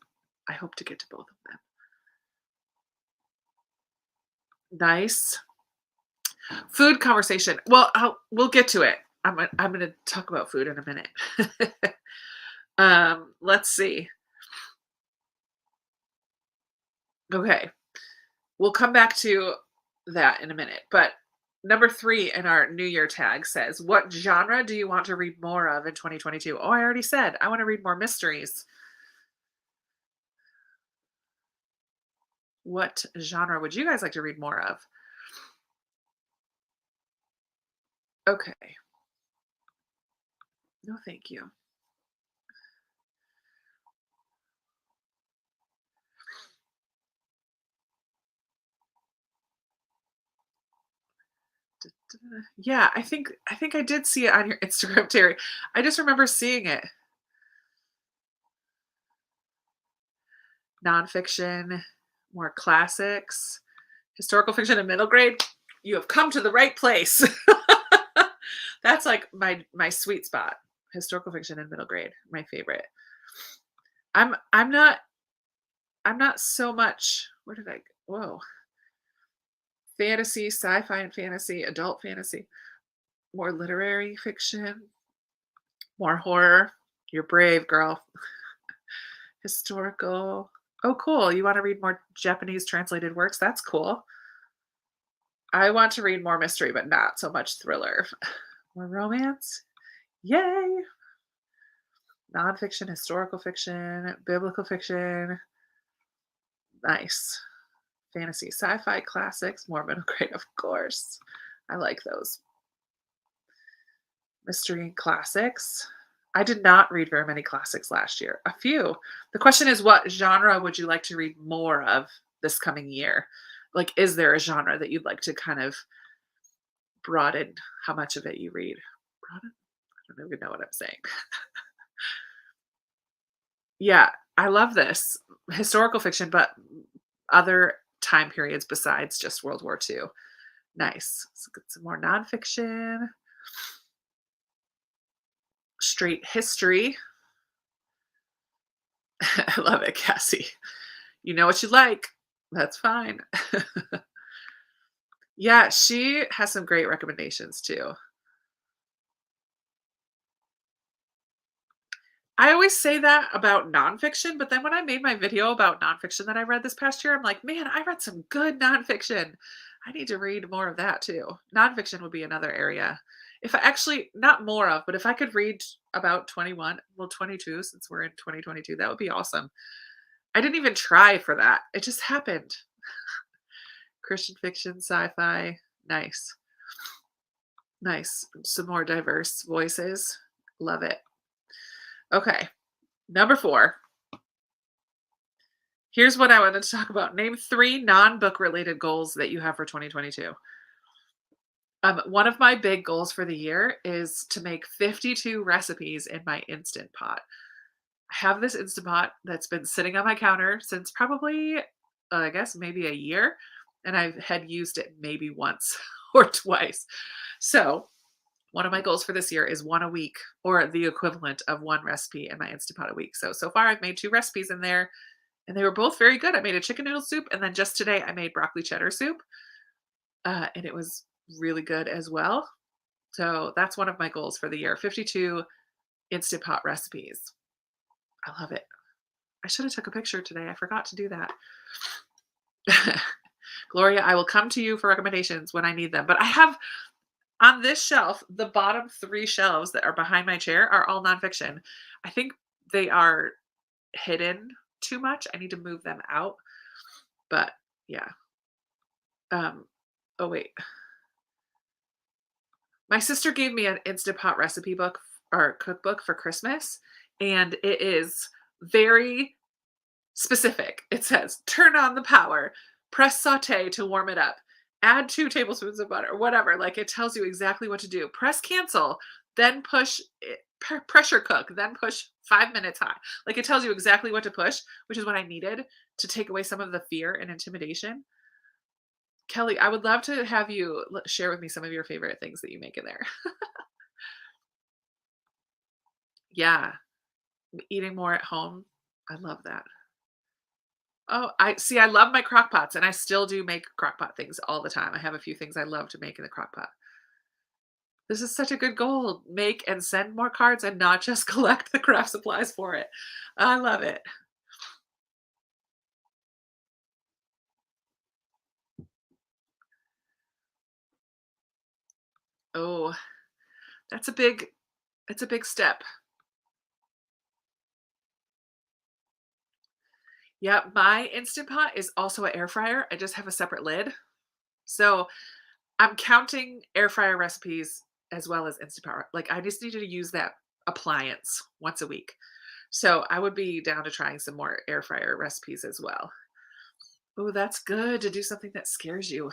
Speaker 1: I hope to get to both of them. Nice. Food conversation. Well, we'll get to it. I'm going to talk about food in a minute. Let's see. Okay. We'll come back to that in a minute. But Number 3 in our New Year tag says, "What genre do you want to read more of in 2022?" Oh, I already said, I wanna read more mysteries. What genre would you guys like to read more of? Okay. No, thank you. Yeah, I think I did see it on your Instagram, Terry. I just remember seeing it. Nonfiction, more classics, historical fiction in middle grade. You have come to the right place. That's like my sweet spot. Historical fiction in middle grade, my favorite. I'm not I'm not so much where did I whoa. Fantasy, sci-fi and fantasy, adult fantasy, more literary fiction, more horror. You're brave, girl. Historical. Oh, cool. You want to read more Japanese translated works? That's cool. I want to read more mystery, but not so much thriller. More romance? Yay. Nonfiction, historical fiction, biblical fiction. Nice. Fantasy, sci fi classics, more middle grade, of course. I like those. Mystery and classics. I did not read very many classics last year. A few. The question is, what genre would you like to read more of this coming year? Like, is there a genre that you'd like to kind of broaden how much of it you read? Broaden? I don't even know what I'm saying. Yeah, I love this. Historical fiction, but other time periods besides just World War II. Nice. Let's get some more nonfiction, straight history. I love it, Cassie. You know what you like. That's fine. Yeah, she has some great recommendations too. I always say that about nonfiction, but then when I made my video about nonfiction that I read this past year, I'm like, man, I read some good nonfiction. I need to read more of that too. Nonfiction would be another area. If I actually, not more of, but if I could read about 21, well, 22, since we're in 2022, that would be awesome. I didn't even try for that. It just happened. Christian fiction, sci fi. Nice. Nice. Some more diverse voices. Love it. Okay. Number 4. Here's what I wanted to talk about. Name 3 non-book related goals that you have for 2022. One of my big goals for the year is to make 52 recipes in my Instant Pot. I have this Instant Pot that's been sitting on my counter since probably, I guess, maybe a year, and I had used it maybe once or twice. So one of my goals for this year is one a week or the equivalent of one recipe in my Instant Pot a week. So far I've made 2 recipes in there and they were both very good. I made a chicken noodle soup and then just today I made broccoli cheddar soup. And it was really good as well. So that's one of my goals for the year. 52 Instant Pot recipes. I love it. I should have took a picture today. I forgot to do that. Gloria, I will come to you for recommendations when I need them. But I have on this shelf, the bottom 3 shelves that are behind my chair are all nonfiction. I think they are hidden too much. I need to move them out. But yeah. Um, oh wait. My sister gave me an Instant Pot recipe book or cookbook for Christmas, and it is very specific. It says, turn on the power, press saute to warm it up, add 2 tablespoons of butter, whatever. Like it tells you exactly what to do. Press cancel, then push pressure cook, then push 5 minutes high. Like it tells you exactly what to push, which is what I needed to take away some of the fear and intimidation. Kelly, I would love to have you share with me some of your favorite things that you make in there. Yeah, eating more at home. I love that. Oh, I see, I love my crock pots, and I still do make crock pot things all the time. I have a few things I love to make in the crock pot. This is such a good goal. Make and send more cards and not just collect the craft supplies for it. I love it. Oh, that's a big it's a big step. Yeah, my Instant Pot is also an air fryer. I just have a separate lid. So I'm counting air fryer recipes as well as Instant Pot. Like I just needed to use that appliance once a week. So I would be down to trying some more air fryer recipes as well. Oh, that's good to do something that scares you.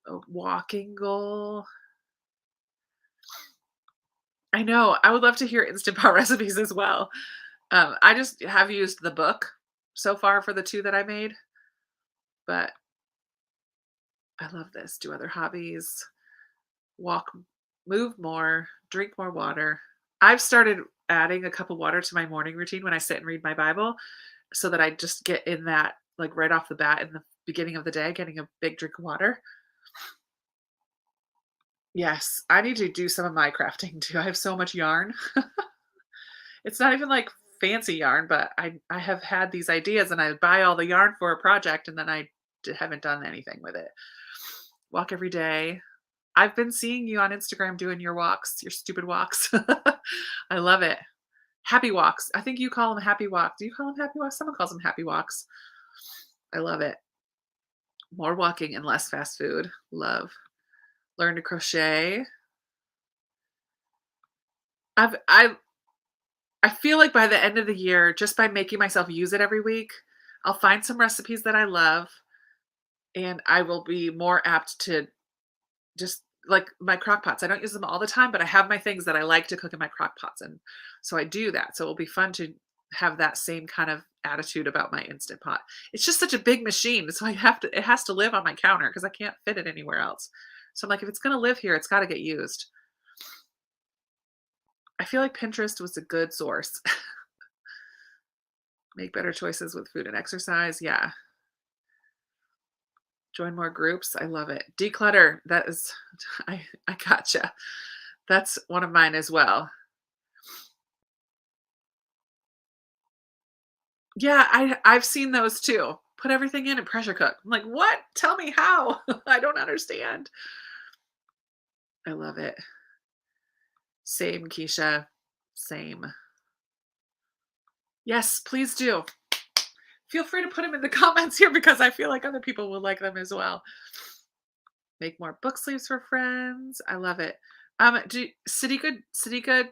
Speaker 1: A walking goal. I know. I would love to hear Instant Pot recipes as well. I just have used the book so far for the 2 that I made, but I love this. Do other hobbies, walk, move more, drink more water. I've started adding a cup of water to my morning routine when I sit and read my Bible so that I just get in that, like, right off the bat in the beginning of the day, getting a big drink of water. Yes, I need to do some of my crafting too. I have so much yarn. It's not even like fancy yarn, but I have had these ideas and I buy all the yarn for a project and then haven't done anything with it. Walk every day. I've been seeing you on Instagram doing your walks, your stupid walks. I love it. Happy walks. I think you call them happy walks. Do you call them happy walks? Someone calls them happy walks. I love it. More walking and less fast food. Love. Learn to crochet. I've I feel like by the end of the year, just by making myself use it every week, I'll find some recipes that I love and I will be more apt to just like my crock pots. I don't use them all the time, but I have my things that I like to cook in my crock pots. And so I do that. So it'll be fun to have that same kind of attitude about my Instant Pot. It's just such a big machine. So it has to live on my counter because I can't fit it anywhere else. So I'm like, if it's going to live here, it's got to get used. I feel like Pinterest was a good source. Make better choices with food and exercise. Yeah. Join more groups. I love it. Declutter. That is, I gotcha. That's one of mine as well. Yeah, I've seen those too. Put everything in and pressure cook. I'm like, what? Tell me how. I don't understand. I love it. Same, Keisha. Same. Yes, please do. Feel free to put them in the comments here because I feel like other people will like them as well. Make more book sleeves for friends. I love it. Sadika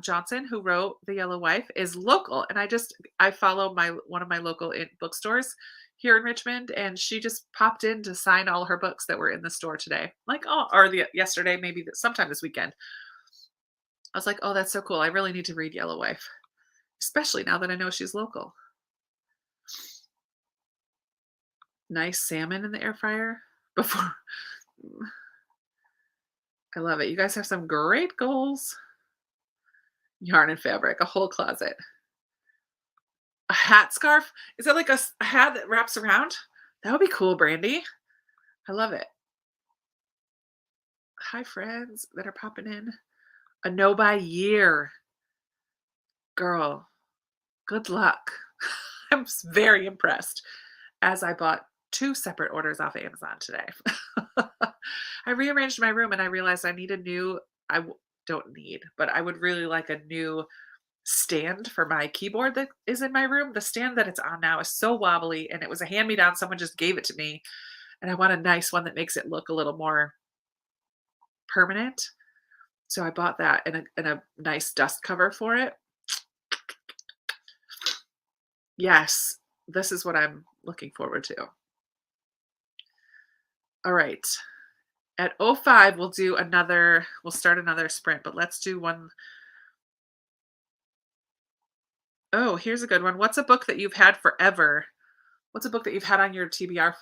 Speaker 1: Johnson, who wrote The Yellow Wife, is local, and I follow my one of my local bookstores here in Richmond, and she just popped in to sign all her books that were in the store today. Like, oh, or the yesterday, maybe sometime this weekend. I was like, oh, that's so cool. I really need to read Yellow Wife, especially now that I know she's local. Nice salmon in the air fryer before. I love it. You guys have some great goals. Yarn and fabric, a whole closet. A hat scarf? Is that like a hat that wraps around? That would be cool, Brandy. I love it. Hi, friends that are popping in. A no buy year. Girl, good luck. Very impressed as I bought 2 separate orders off of Amazon today. I rearranged my room and I realized I need a new I w- don't need, but I would really like a new stand for my keyboard that is in my room. The stand that it's on now is so wobbly and it was a hand me down. Someone just gave it to me and I want a nice one that makes it look a little more permanent. So I bought that and a nice dust cover for it. Yes, this is what I'm looking forward to. All right. At 05, we'll start another sprint, but let's do one. Oh, here's a good one. What's a book that you've had forever? What's a book that you've had on your TBR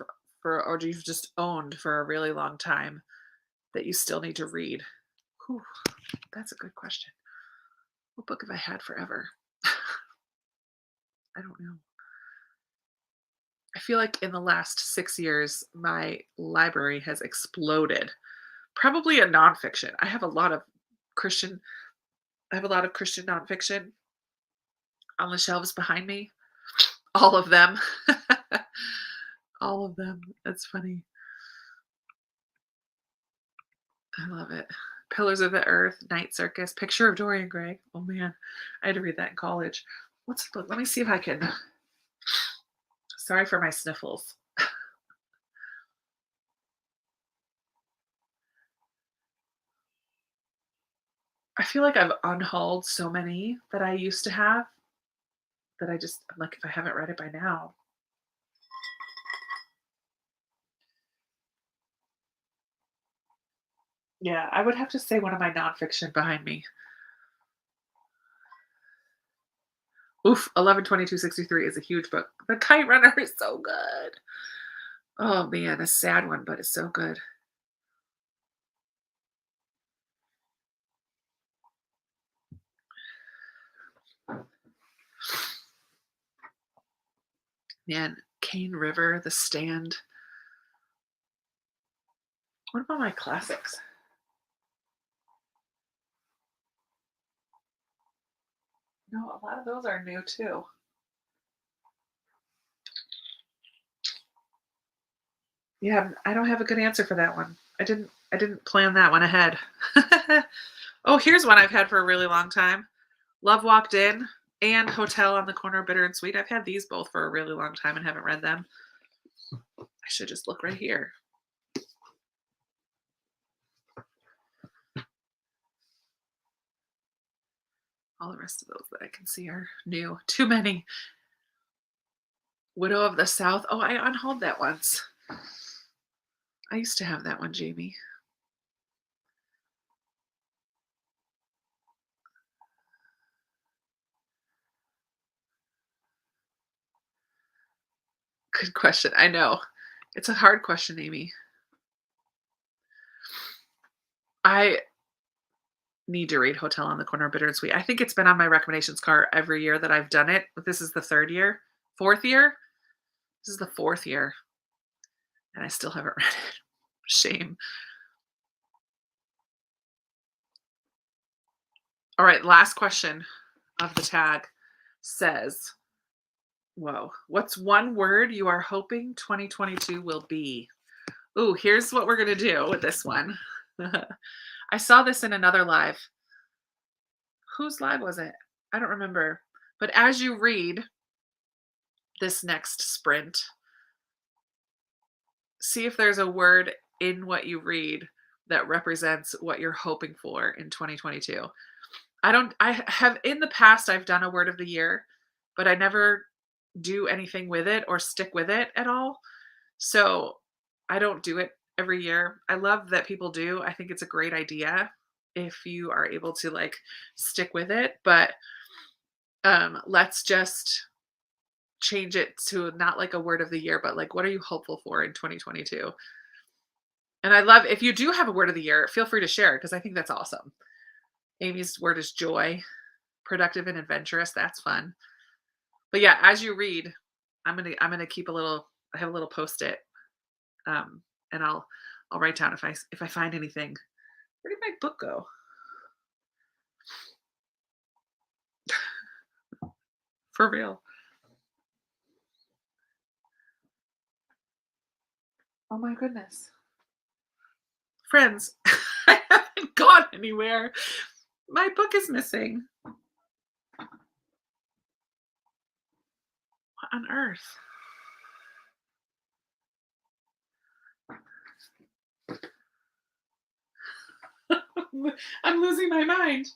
Speaker 1: or you've just owned for a really long time that you still need to read? Whew, that's a good question. What book have I had forever? I don't know. I feel like in the last 6 years, my library has exploded. Probably a nonfiction. Christian, I have a lot of Christian nonfiction on the shelves behind me. All of them. All of them. That's funny. I love it. Pillars of the Earth, Night Circus, Picture of Dorian Gray. Oh man, I had to read that in college. What's the book? Let me see if I can. Sorry for my sniffles. I feel like I've unhauled so many that I used to have that I'm like, if I haven't read it by now. Yeah, I would have to say one of my nonfiction behind me. Oof, 11/22/63 is a huge book. The Kite Runner is so good. Oh man, a sad one, but it's so good. Man, Cane River, The Stand. What about my classics? No, a lot of those are new too. Yeah, I don't have a good answer for that one. I didn't plan that one ahead. Oh, here's one I've had for a really long time. Love Walked In and Hotel on the Corner of Bitter and Sweet. I've had these both for a really long time and haven't read them. I should just look right here. All the rest of those that I can see are new. Too many. Widow of the South. Oh, I unhauled that once. I used to have that one, Jamie. Good question. I know. It's a hard question, Amy. I need to read Hotel on the Corner of Bitter and Sweet. I think it's been on my recommendations card every year that I've done it, but this is the third year, fourth year. This is the fourth year, and I still haven't read it. Shame. All right, last question of the tag says, whoa, what's one word you are hoping 2022 will be? Ooh, here's what we're going to do with this one. I saw this in another live. Whose live was it? I don't remember. But as you read this next sprint, see if there's a word in what you read that represents what you're hoping for in 2022. I have in the past, I've done a word of the year, but I never do anything with it or stick with it at all. So I don't do it every year. I love that people do. I think it's a great idea if you are able to like stick with it. But let's just change it to not like a word of the year, but like what are you hopeful for in 2022? And I love if you do have a word of the year, feel free to share because I think that's awesome. Amy's word is joy, productive and adventurous. That's fun. But yeah, as you read, I'm gonna keep a little. I have a little post-it, and I'll write down if I find anything. Where did my book go? For real. Oh my goodness, friends, I haven't gone anywhere. My book is missing. What on earth? I'm losing my mind.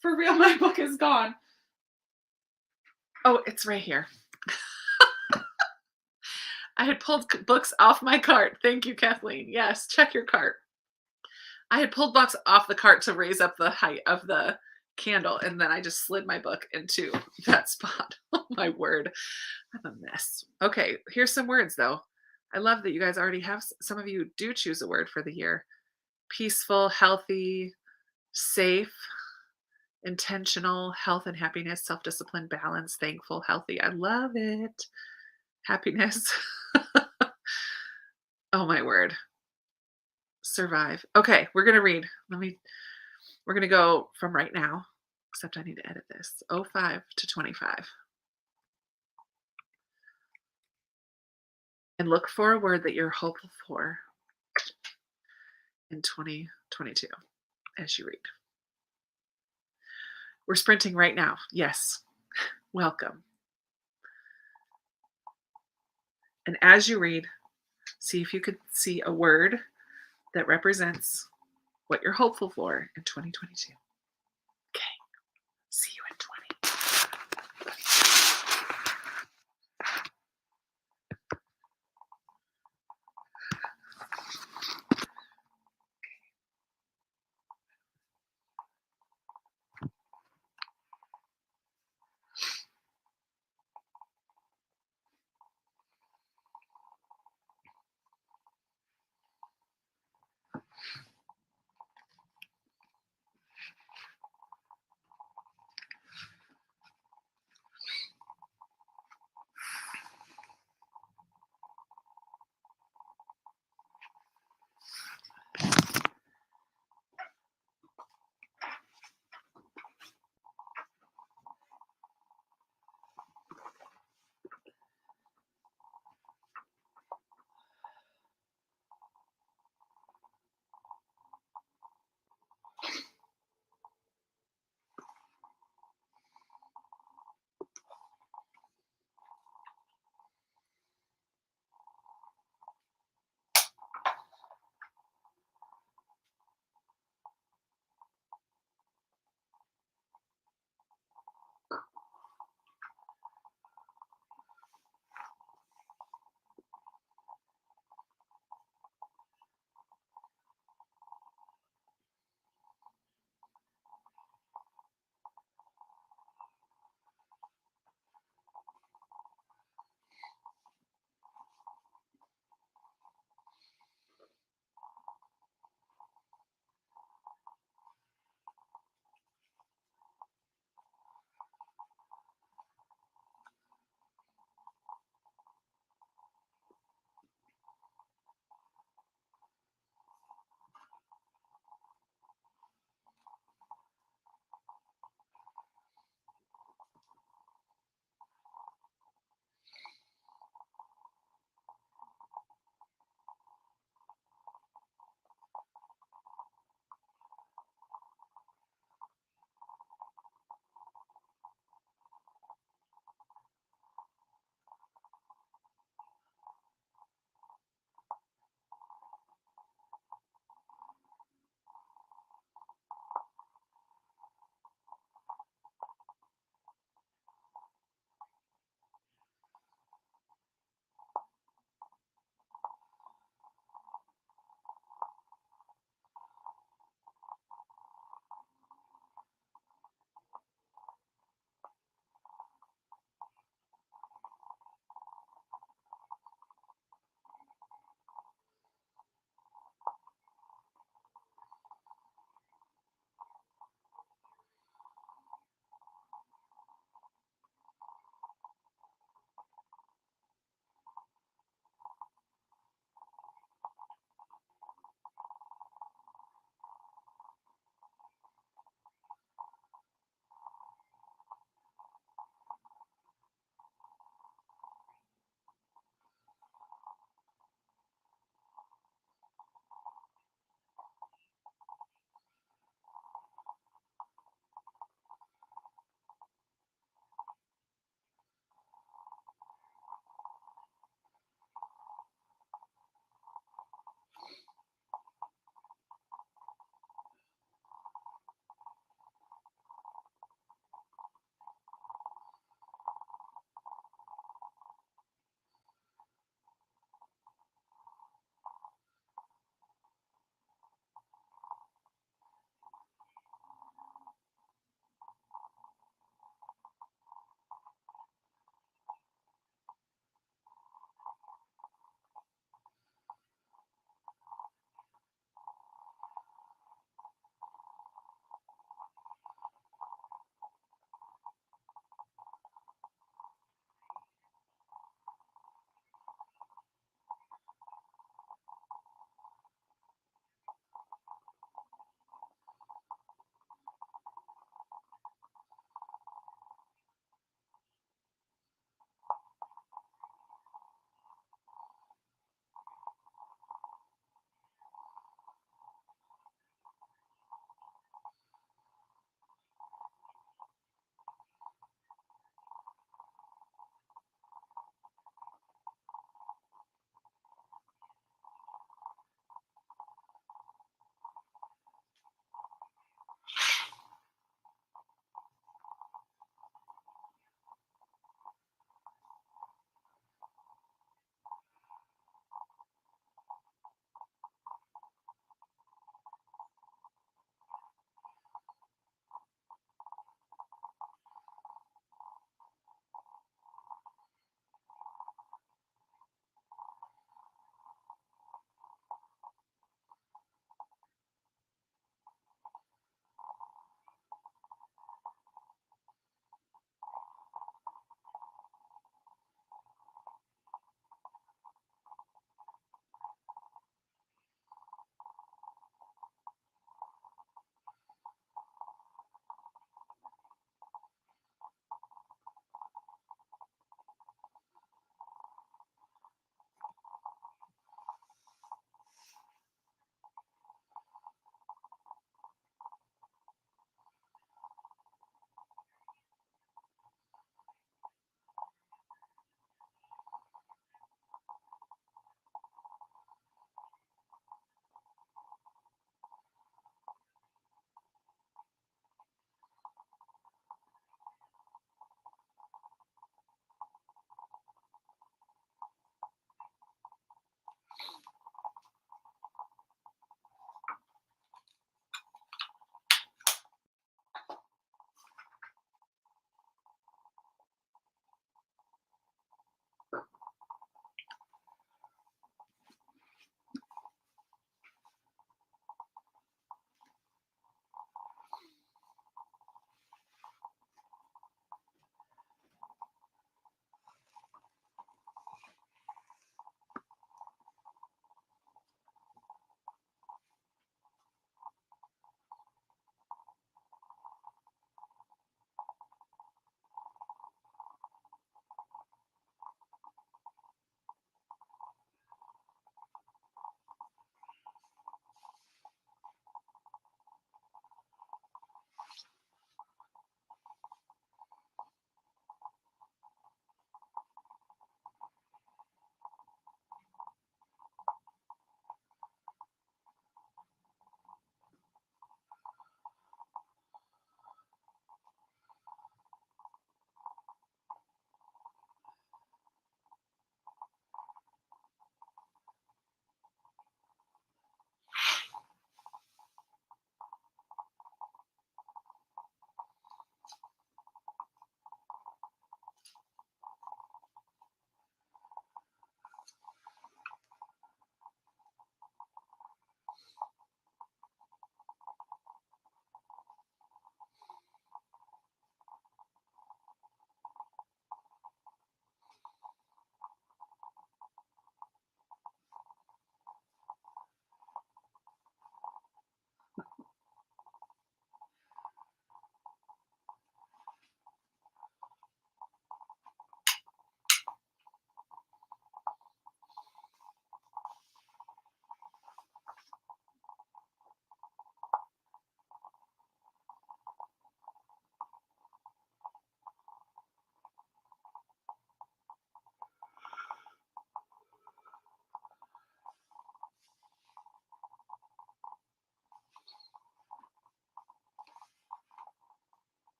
Speaker 1: For real, my book is gone. Oh, it's right here. I had pulled books off my cart. Thank you, Kathleen. Yes, check your cart. I had pulled books off the cart to raise up the height of the candle, and then I just slid my book into that spot. Oh my word. I'm a mess. Okay, here's some words though. I love that you guys already have some of you do choose a word for the year. Peaceful, healthy, safe, intentional, health and happiness, self-discipline, balance, thankful, healthy. I love it. Happiness. Oh my word. Survive. Okay, we're gonna read. We're gonna go from right now, except I need to edit this. 05 to 25. And look for a word that you're hopeful for. in 2022 as you read. We're sprinting right now. Yes. Welcome. And as you read, see if you could see a word that represents what you're hopeful for in 2022. Okay. See you in 20.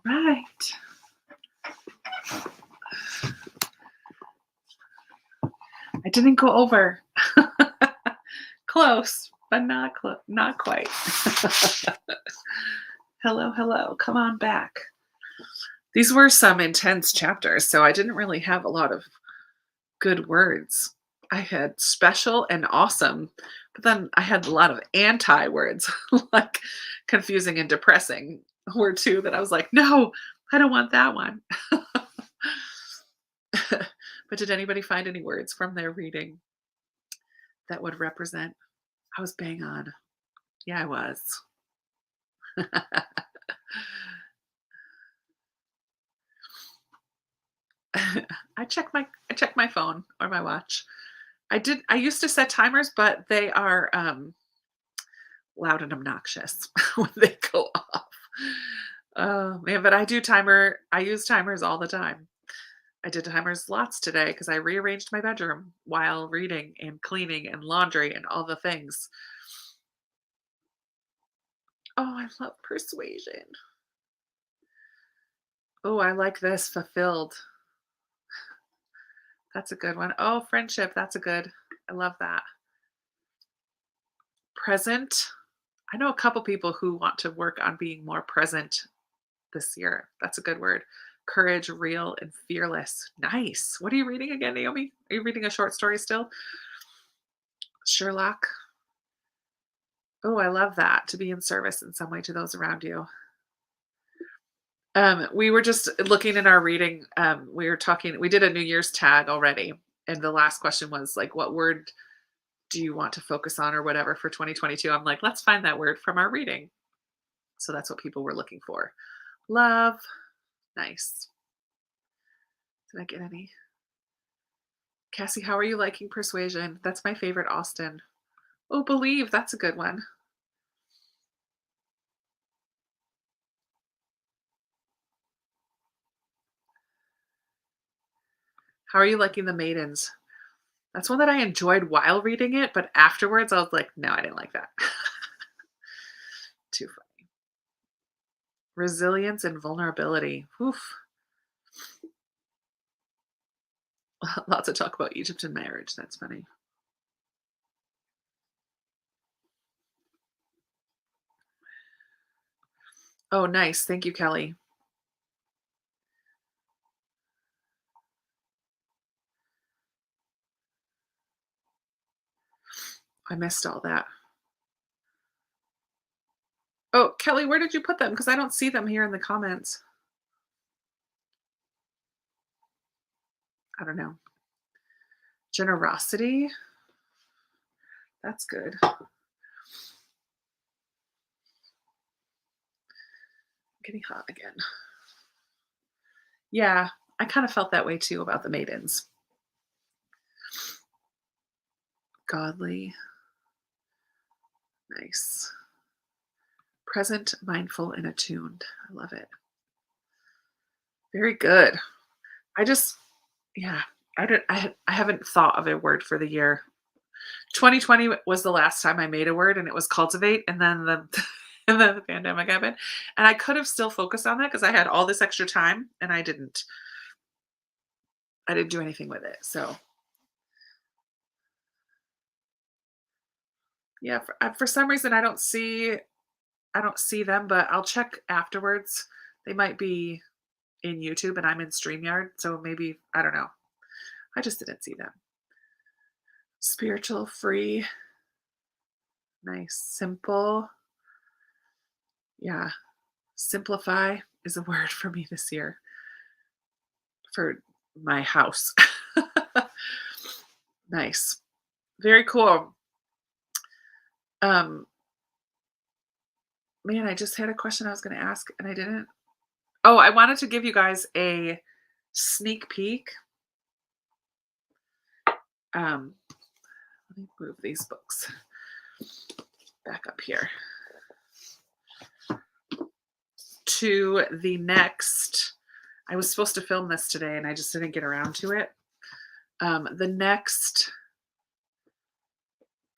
Speaker 1: right. I didn't go over. Close, but not quite. Hello, hello. Come on back. These were some intense chapters, so I didn't really have a lot of good words. I had special and awesome, but then I had a lot of anti words, like confusing and depressing were two that I was like, no, I don't want that one. But did anybody find any words from their reading that would represent? I was bang on. Yeah, I was. I check my phone or my watch. I used to set timers, but they are loud and obnoxious when they go off. Oh man, but I use timers all the time. I did timers lots today because I rearranged my bedroom while reading and cleaning and laundry and all the things. Oh, I love persuasion. Oh, I like this fulfilled. That's a good one. Oh, friendship. That's a good. I love that. Present. I know a couple people who want to work on being more present this year. That's a good word. Courage, real, and fearless. Nice. What are you reading again, Naomi? Are you reading a short story still? Sherlock. Oh, I love that. To be in service in some way to those around you. We were just looking in our reading. We were talking, we did a New Year's tag already. And the last question was like, what word do you want to focus on or whatever for 2022? I'm like, let's find that word from our reading. So that's what people were looking for. Love. Nice. Did I get any? Cassie, how are you liking persuasion? That's my favorite Austen. Oh, believe. That's a good one. How are you liking the maidens? That's one that I enjoyed while reading it, but afterwards I was like, no, I didn't like that. Too funny. Resilience and vulnerability. Oof. Lots of talk about Egypt and marriage. That's funny. Oh, nice. Thank you, Kelly. I missed all that. Oh, Kelly, where did you put them? Because I don't see them here in the comments. I don't know. Generosity. That's good. Getting hot again. Yeah, I kind of felt that way too about the maidens. Godly. Nice. Present, mindful, and attuned. I love it. Very good. I just, yeah, I haven't thought of a word for the year. 2020 was the last time I made a word, and it was cultivate, and then the and then the pandemic happened, and I could have still focused on that because I had all this extra time, and I didn't. I didn't do anything with it. So yeah, for some reason I don't see them, but I'll check afterwards. They might be in YouTube, and I'm in StreamYard, so maybe I don't know. I just didn't see them. Spiritual, free, nice, simple. Yeah, simplify is a word for me this year for my house. Nice. Very cool. Um, man, I just had a question I was going to ask and I didn't. Oh, I wanted to give you guys a sneak peek. Let me move these books back up here to the next. I was supposed to film this today and I just didn't get around to it. The next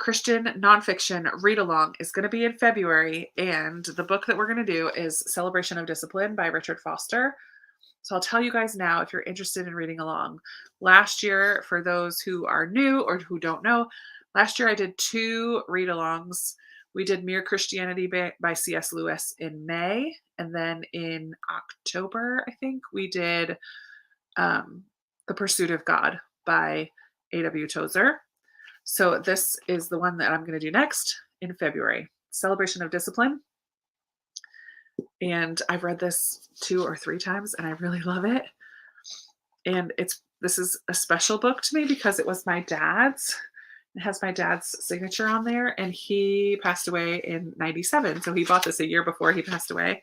Speaker 1: Christian nonfiction read along is going to be in February. And the book that we're going to do is Celebration of Discipline by Richard Foster. So I'll tell you guys now if you're interested in reading along. Last year, for those who are new or who don't know, last year I did 2 read alongs. We did Mere Christianity by C.S. Lewis in May. And then in October, I think, we did The Pursuit of God by A.W. Tozer. So this is the one that I'm going to do next in February, Celebration of Discipline. And I've read this 2 or 3 times and I really love it. And this is a special book to me because it was my dad's. It has my dad's signature on there, and he passed away in 97. So he bought this a year before he passed away.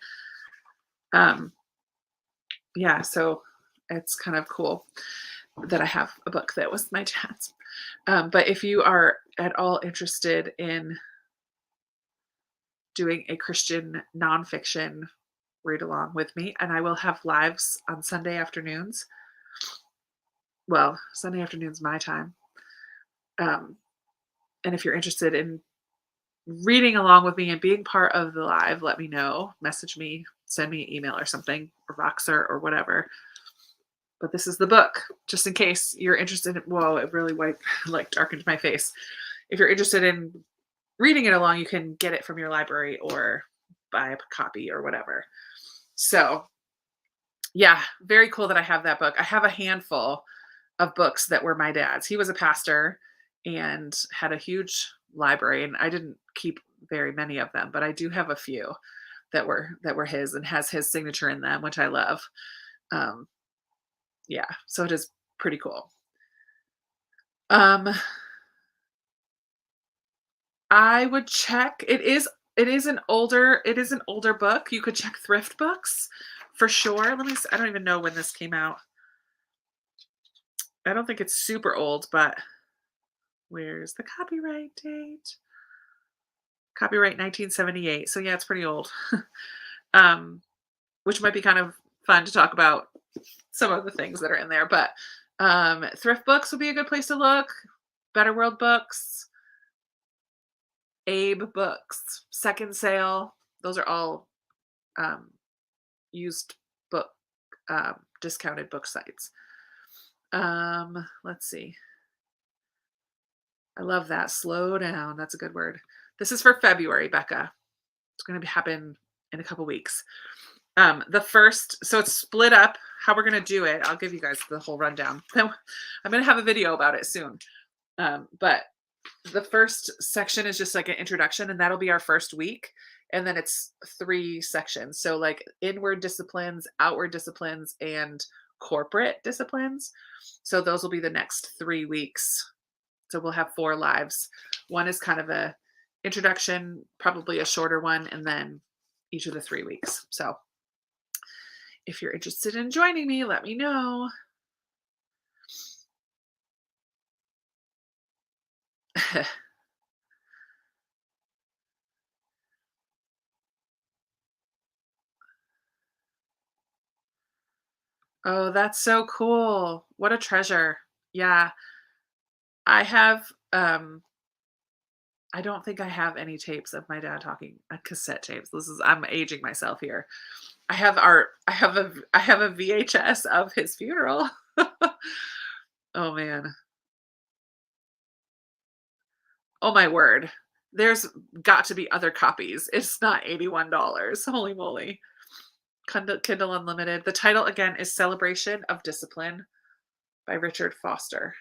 Speaker 1: Yeah, so it's kind of cool that I have a book that was my dad's. But if you are at all interested in doing a Christian nonfiction read along with me, and I will have lives on Sunday afternoons. Well, Sunday afternoons my time. And if you're interested in reading along with me and being part of the live, let me know. Message me, send me an email or something, or Voxer or whatever. But this is the book, just in case you're interested in, whoa, it really darkened my face. If you're interested in reading it along, you can get it from your library or buy a copy or whatever. So yeah, very cool that I have that book. I have a handful of books that were my dad's. He was a pastor and had a huge library, and I didn't keep very many of them, but I do have a few that were his and has his signature in them, which I love. Yeah, so it is pretty cool. I would check. It is an older book. You could check thrift books for sure. I don't even know when this came out. I don't think it's super old, but where's the copyright date? Copyright 1978. So yeah, it's pretty old. Which might be kind of fun to talk about some of the things that are in there. But thrift books would be a good place to look. Better World Books, Abe Books, Second Sale. Those are all used book, discounted book sites. Let's see. I love that. Slow down. That's a good word. This is for February, Becca. It's going to happen in a couple weeks. So it's split up. How we're going to do it, I'll give you guys the whole rundown. I'm going to have a video about it soon. But the first section is just like an introduction, and that'll be our first week. And then it's 3 sections. So like inward disciplines, outward disciplines, and corporate disciplines. So those will be the next 3 weeks. So we'll have 4 lives. One is kind of a introduction, probably a shorter one, and then each of the 3 weeks. So if you're interested in joining me, let me know. Oh, that's so cool. What a treasure. Yeah. I have I don't think I have any tapes of my dad talking, cassette tapes. I'm aging myself here. I have a VHS of his funeral. Oh man. Oh my word. There's got to be other copies. It's not $81. Holy moly. Kindle Unlimited. The title again is Celebration of Discipline by Richard Foster.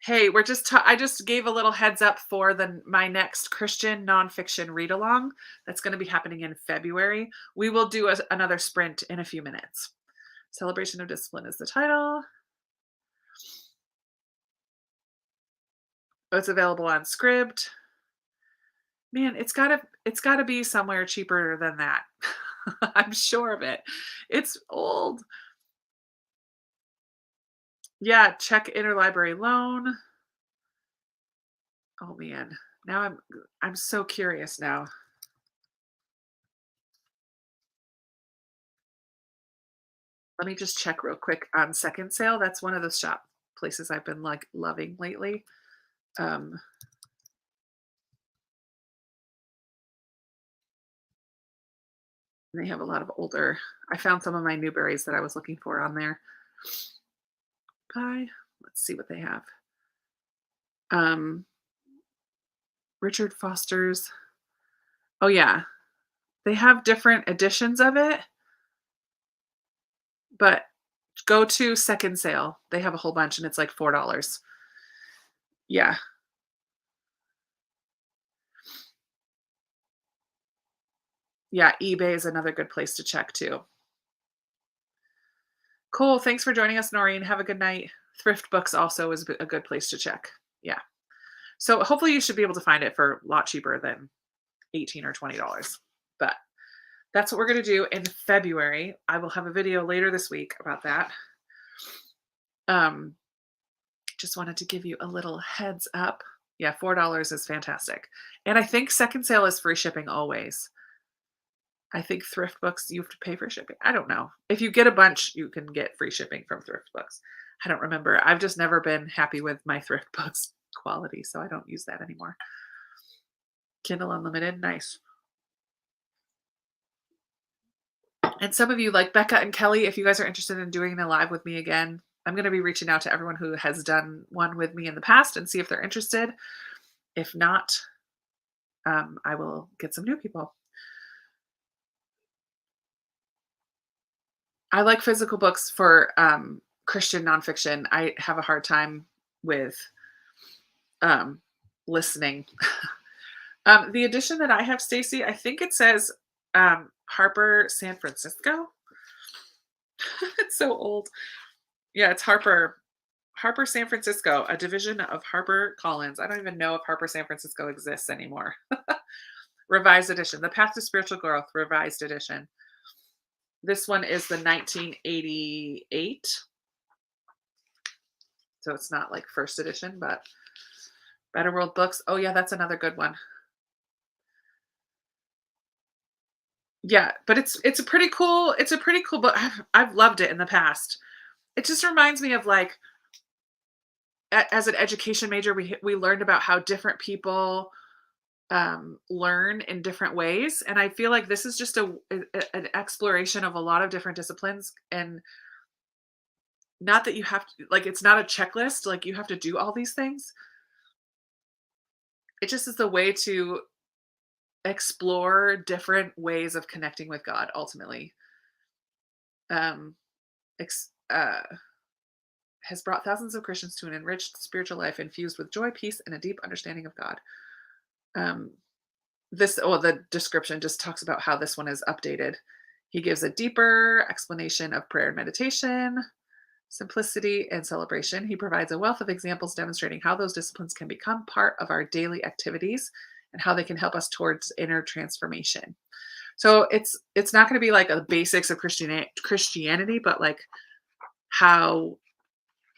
Speaker 1: Hey, I just gave a little heads up for my next Christian nonfiction read along that's going to be happening in February. We will do another sprint in a few minutes. Celebration of Discipline is the title. Oh, it's available on Scribd. Man, it's gotta be somewhere cheaper than that. I'm sure of it. It's old. Yeah, check interlibrary loan. Oh man, now I'm so curious now. Let me just check real quick on Second Sale. That's one of those shop places I've been like loving lately. Um, they have a lot of older. I found some of my Newberries that I was looking for on there. Bye. Let's see what they have. Um, Richard Foster's. Oh yeah, they have different editions of it, but go to Second Sale. They have a whole bunch, and it's like $4. Yeah, yeah. eBay is another good place to check too. Cool. Thanks for joining us, Noreen. Have a good night. Thrift Books also is a good place to check. Yeah. So hopefully you should be able to find it for a lot cheaper than 18 or $20. But that's what we're going to do in February. I will have a video later this week about that. Um, just wanted to give you a little heads up. Yeah, $4 is fantastic. And I think Second Sale is free shipping always. I think Thrift Books, you have to pay for shipping. I don't know. If you get a bunch, you can get free shipping from Thrift Books. I don't remember. I've just never been happy with my Thrift Books quality, so I don't use that anymore. Kindle Unlimited, nice. And some of you, like Becca and Kelly, if you guys are interested in doing a live with me again, I'm going to be reaching out to everyone who has done one with me in the past and see if they're interested. If not, I will get some new people. I like physical books for Christian nonfiction. I have a hard time with um, listening. The edition that I have, Stacy, I think it says Harper San Francisco. It's so old. Yeah, it's Harper San Francisco, a division of Harper Collins. I don't even know if Harper San Francisco exists anymore. Revised edition, The Path to Spiritual Growth, revised edition. This one is the 1988. So it's not like first edition, but Better World Books. Oh yeah, that's another good one. Yeah, but it's a pretty cool book. I've loved it in the past. It just reminds me of like as an education major, we learned about how different people learn in different ways, and I feel like this is just an exploration of a lot of different disciplines, and not that you have to like it's not a checklist like you have to do all these things. It just is a way to explore different ways of connecting with God ultimately. Um, ex- uh, has brought thousands of Christians to an enriched spiritual life infused with joy, peace, and a deep understanding of God. Um, the description just talks about how this one is updated. He gives a deeper explanation of prayer and meditation, simplicity, and celebration. He provides a wealth of examples demonstrating how those disciplines can become part of our daily activities and how they can help us towards inner transformation. So it's not going to be like a basics of Christianity, but like how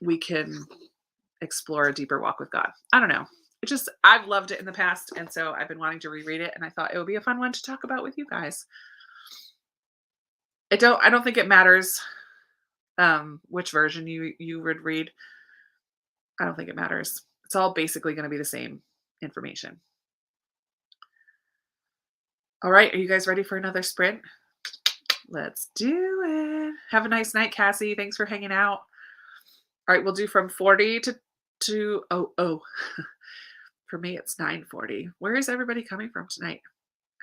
Speaker 1: we can explore a deeper walk with God. I don't know. I've loved it in the past, and so I've been wanting to reread it, and I thought it would be a fun one to talk about with you guys. I don't think it matters which version you would read. I don't think it matters. It's all basically going to be the same information. All right, are you guys ready for another sprint? Let's do it. Have a nice night, Cassie. Thanks for hanging out. All right, we'll do from 40 to oh. For me, it's 9:40. Where is everybody coming from tonight?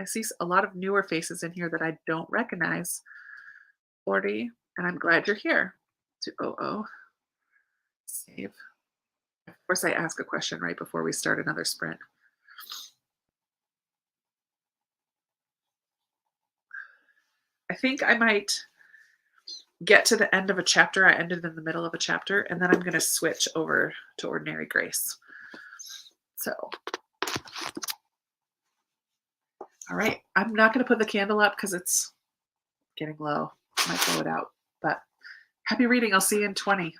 Speaker 1: I see a lot of newer faces in here that I don't recognize. 40, and I'm glad you're here. 200. Save. Of course, I ask a question right before we start another sprint. I think I might get to the end of a chapter. I ended in the middle of a chapter, and then I'm going to switch over to Ordinary Grace. So, all right. I'm not going to put the candle up because it's getting low. I might blow it out. But happy reading. I'll see you in 20.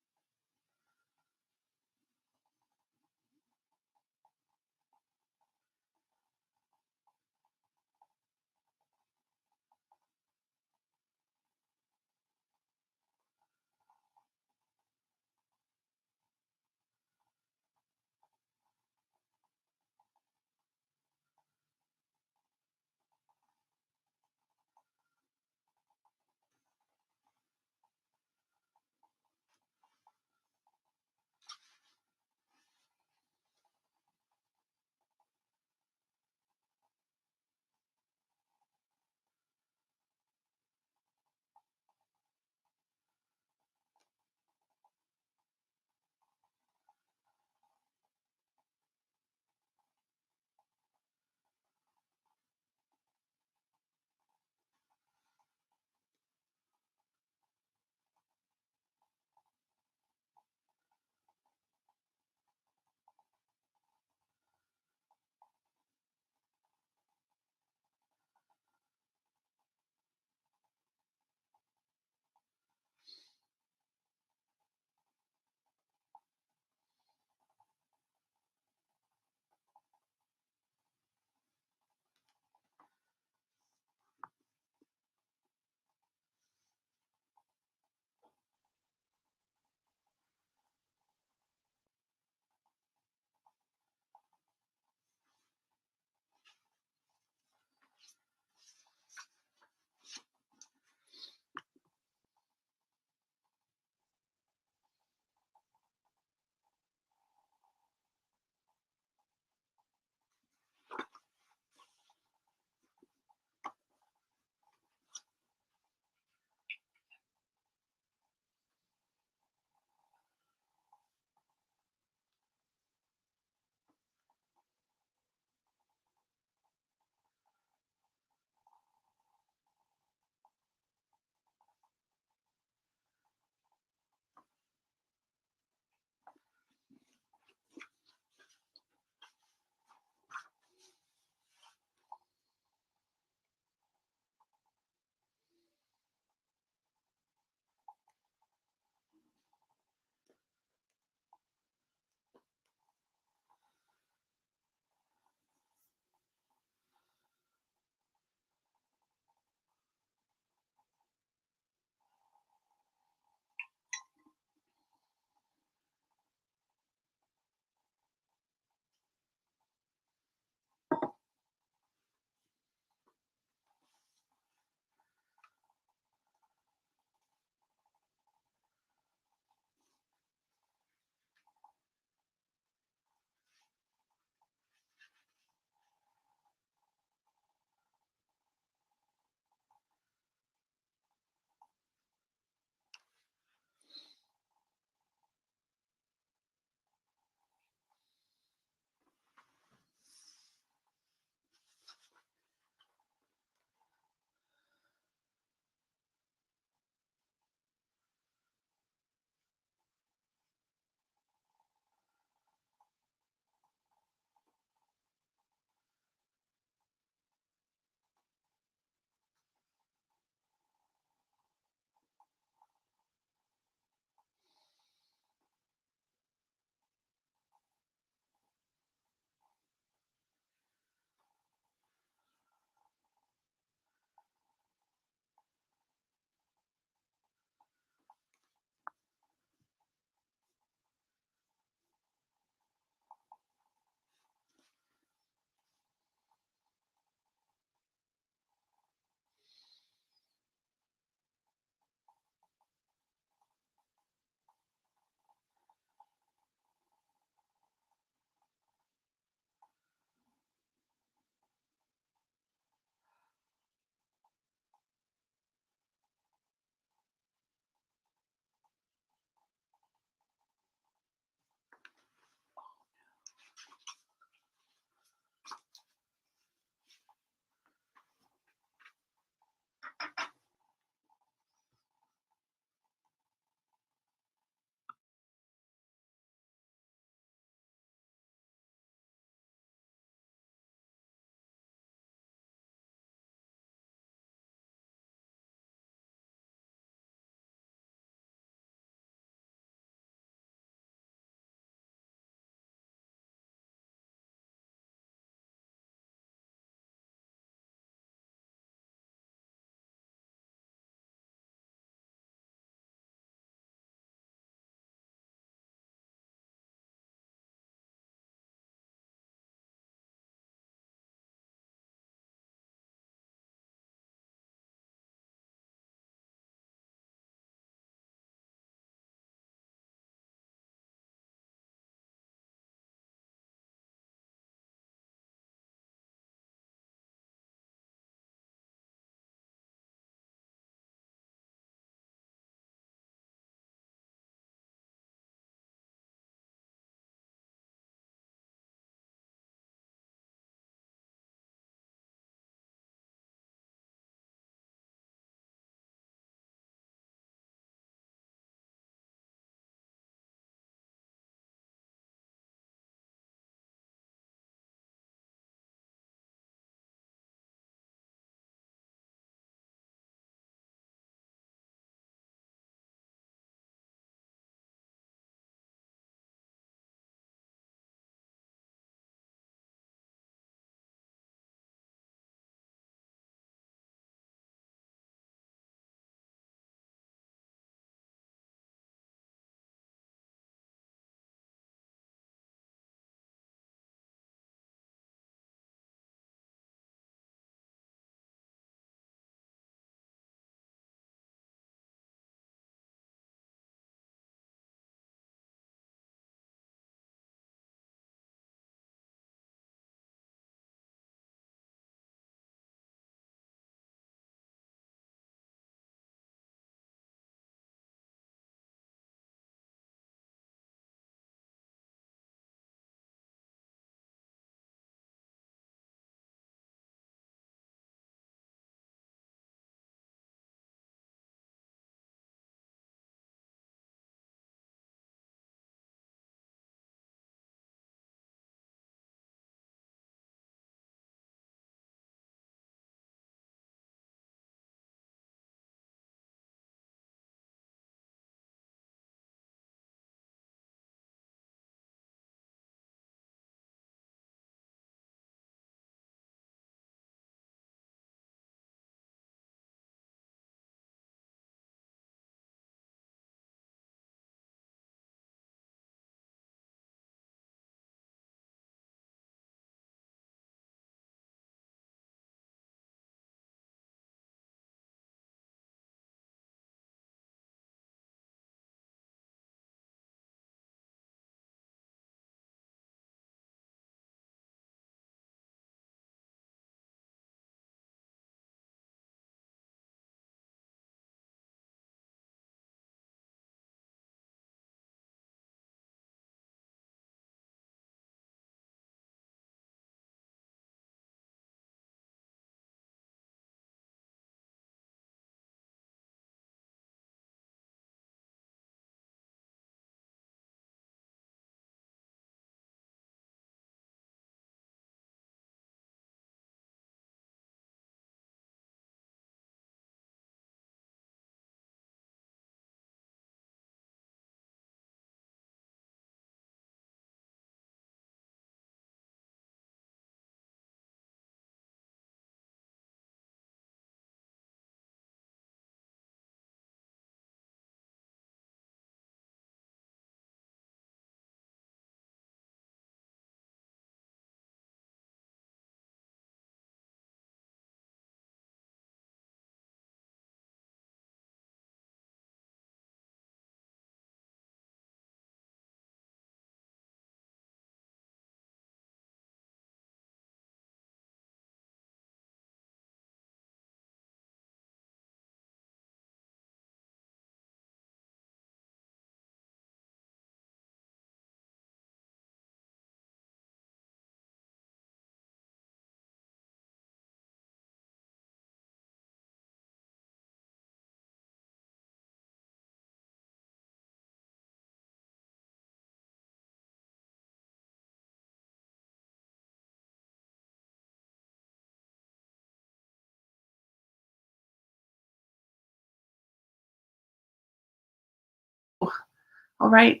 Speaker 1: All right,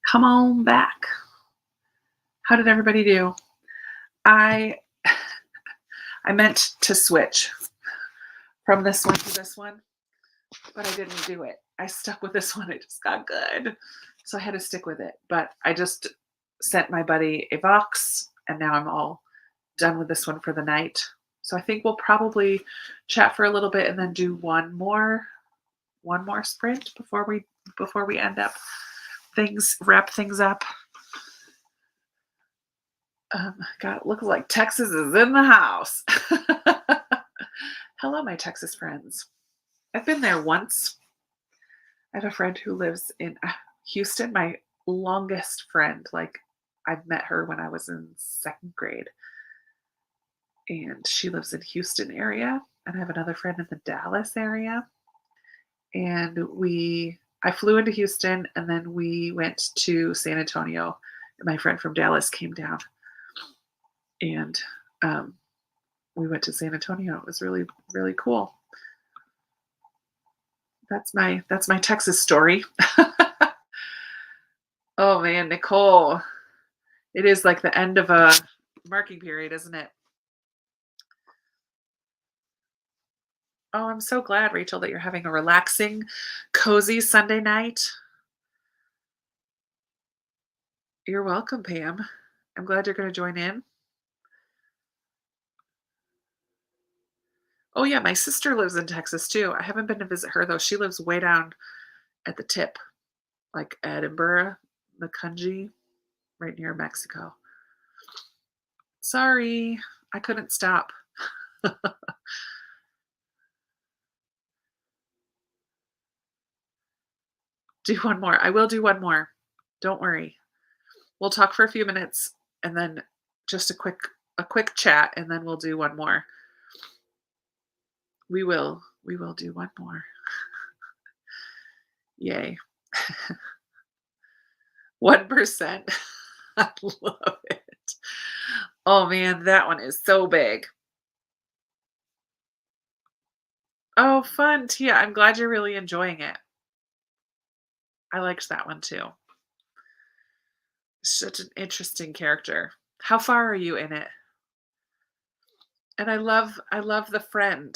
Speaker 1: come on back. How did everybody do? I I meant to switch from this one to this one, but I didn't do it. I stuck with this one. It just got good. So I had to stick with it. But I just sent my buddy a box and now I'm all done with this one for the night. So I think we'll probably chat for a little bit and then do one more sprint before we end up wrap things up. God, it looks like Texas is in the house. Hello, my Texas friends. I've been there once. I have a friend who lives in Houston, my longest friend. Like, I've met her when I was in second grade, and she lives in Houston area. And I have another friend in the Dallas area. And I flew into Houston, and then we went to San Antonio. And my friend from Dallas came down, and we went to San Antonio. It was really, really cool. That's my Texas story. Oh man, Nicole. It is like the end of a marking period, isn't it? Oh, I'm so glad, Rachel, that you're having a relaxing, cozy Sunday night. You're welcome, Pam. I'm glad you're going to join in. Oh yeah, my sister lives in Texas too. I haven't been to visit her though. She lives way down at the tip, like Edinburgh, Macungie, right near Mexico. Sorry, I couldn't stop. Do one more. I will do one more. Don't worry. We'll talk for a few minutes and then just a quick chat and then we'll do one more. We will do one more. Yay. 1%. I love it. Oh man, that one is so big. Oh, fun, Tia. I'm glad you're really enjoying it. I liked that one too. Such an interesting character. How far are you in it? And I love the friend.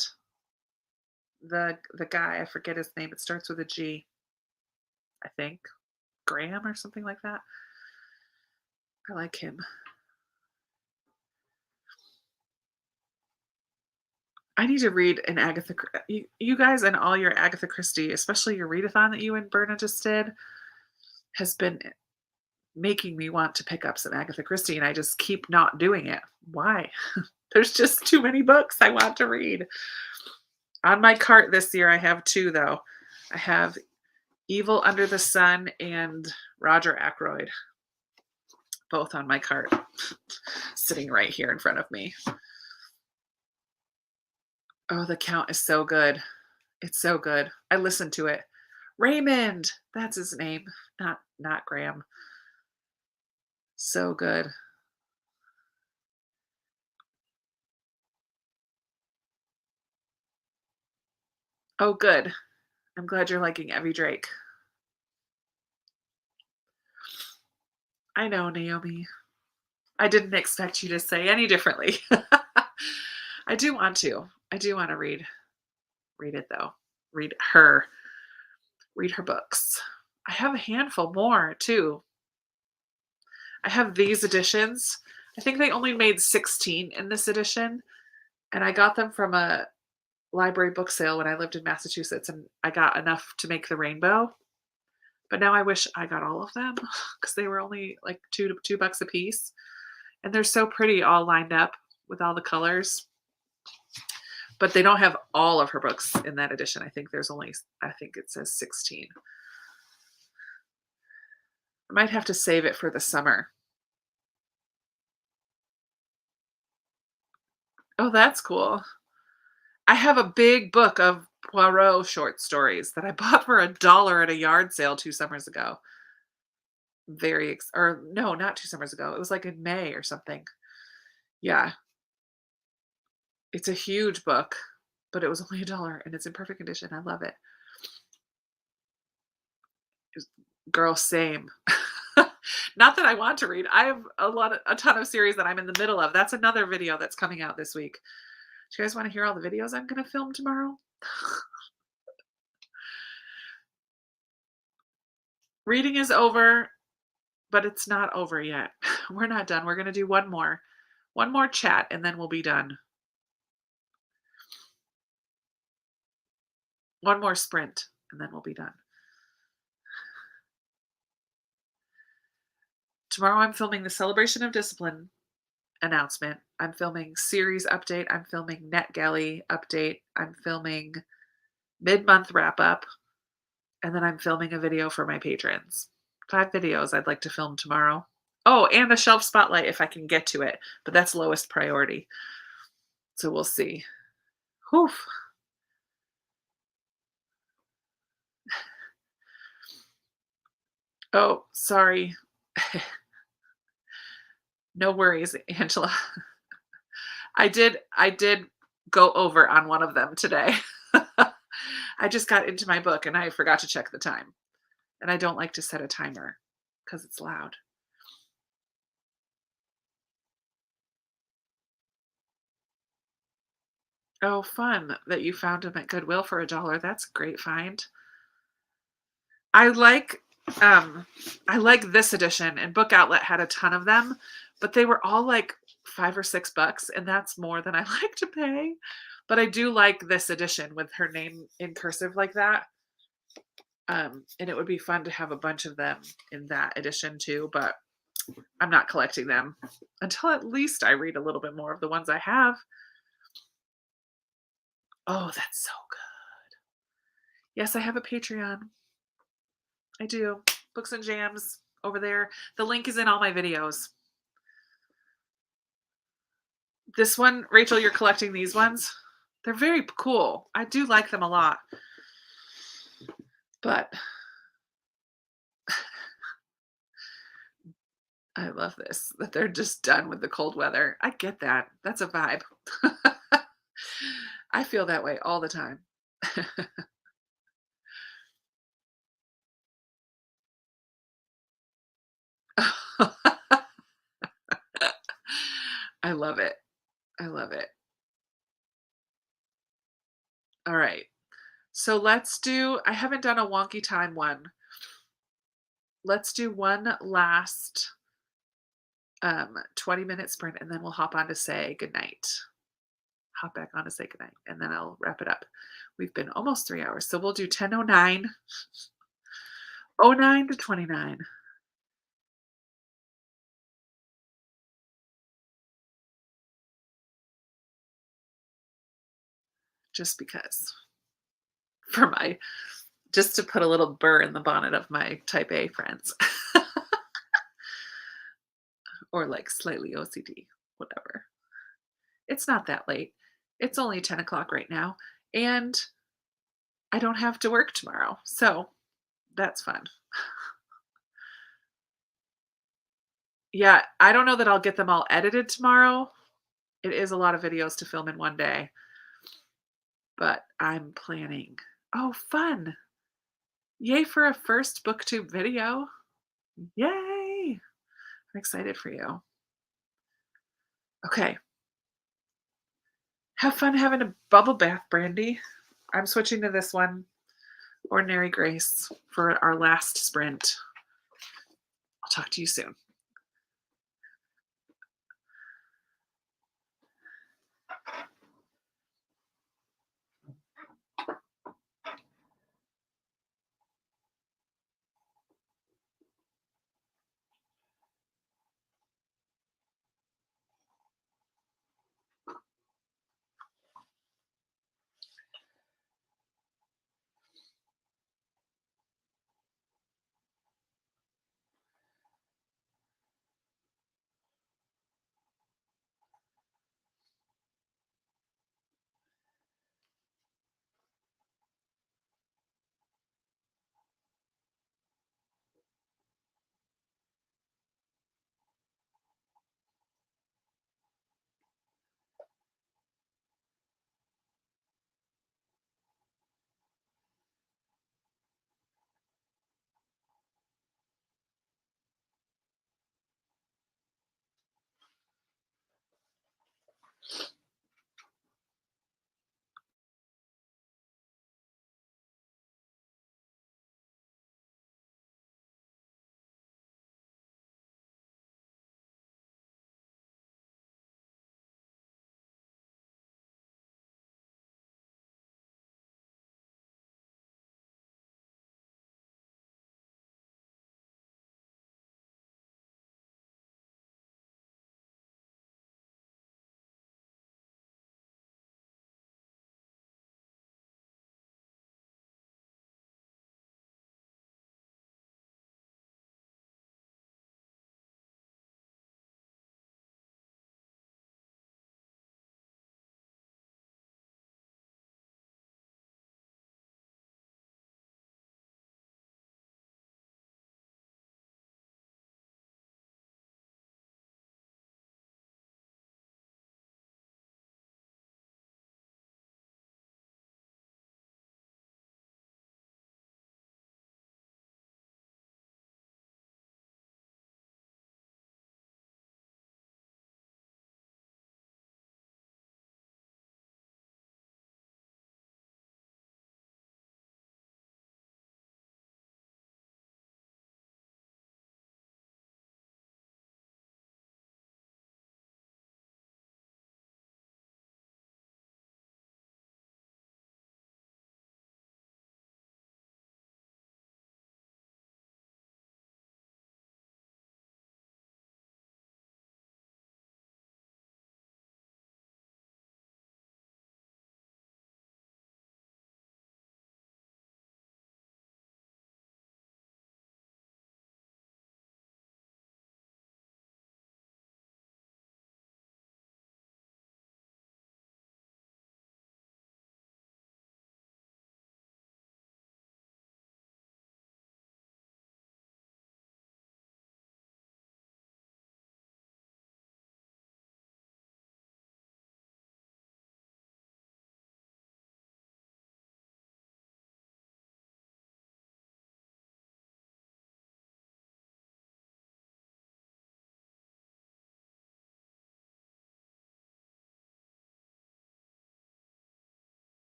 Speaker 1: The guy, I forget his name. It starts with a G, I think. Graham or something like that. I like him. I need to read an you guys and all your Agatha Christie, especially your readathon that you and Berna just did, has been making me want to pick up some Agatha Christie, and I just keep not doing it. Why? There's just too many books I want to read. On my cart this year, I have two, though. I have Evil Under the Sun and Roger Ackroyd, both on my cart, sitting right here in front of me. Oh, The Count is so good. It's so good. I listened to it. Raymond, that's his name, not Graham. So good. Oh, good. I'm glad you're liking Evie Drake. I know, Naomi. I didn't expect you to say any differently. I do want to. I do want to read it though. Read her. Read her books. I have a handful more too. I have these editions. I think they only made 16 in this edition, and I got them from a library book sale when I lived in Massachusetts, and I got enough to make the rainbow. But now I wish I got all of them because they were only like $2 a piece, and they're so pretty, all lined up with all the colors. But they don't have all of her books in that edition. I think it says 16. I might have to save it for the summer. Oh, that's cool. I have a big book of Poirot short stories that I bought for $1 at a yard sale 2 summers ago. Or no, not 2 summers ago. It was like in May or something. Yeah, it's a huge book, but it was only $1 and it's in perfect condition. I love it. Girl, same. Not that I want to read. I have a ton of series that I'm in the middle of. That's another video that's coming out this week. Do you guys want to hear all the videos I'm going to film tomorrow? Reading is over, but it's not over yet. We're not done. We're going to do one more chat, and then we'll be done. One more sprint, and then we'll be done. Tomorrow I'm filming the Celebration of Discipline announcement. I'm filming series update. I'm filming NetGalley update. I'm filming mid-month wrap up. And then I'm filming a video for my patrons. 5 videos I'd like to film tomorrow. Oh, and a shelf spotlight if I can get to it, but that's lowest priority. So we'll see. Whew. Oh, sorry. No worries, Angela. I did go over on one of them today. I just got into my book and I forgot to check the time. And I don't like to set a timer because it's loud. Oh, fun that you found them at Goodwill for $1. That's a great find. I like I like this edition, and Book Outlet had a ton of them, but they were all like $5 or $6, and that's more than I like to pay. But I do like this edition with her name in cursive like that. And it would be fun to have a bunch of them in that edition too, but I'm not collecting them until at least I read a little bit more of the ones I have. Oh, that's so good. Yes, I have a Patreon. I do. Books and Jams over there. The link is in all my videos. This one, Rachel, you're collecting these ones. They're very cool. I do like them a lot. But I love this, that they're just done with the cold weather. I get that. That's a vibe. I feel that way all the time. I love it. I love it. All right. So let's do, I haven't done a wonky time one. Let's do one last 20-minute sprint and then we'll hop on to say goodnight. Hop back on to say goodnight and then I'll wrap it up. We've been almost 3 hours. So we'll do 10:09, 09 to 29. Just because. For my, just to put a little burr in the bonnet of my type A friends. Or like slightly OCD, whatever. It's not that late. It's only 10 o'clock right now. And I don't have to work tomorrow. So that's fun. Yeah, I don't know that I'll get them all edited tomorrow. It is a lot of videos to film in one day. But I'm planning. Oh, fun. Yay for a first booktube video. Yay. I'm excited for you. Okay. Have fun having a bubble bath, Brandy. I'm switching to this one, Ordinary Grace, for our last sprint. I'll talk to you soon.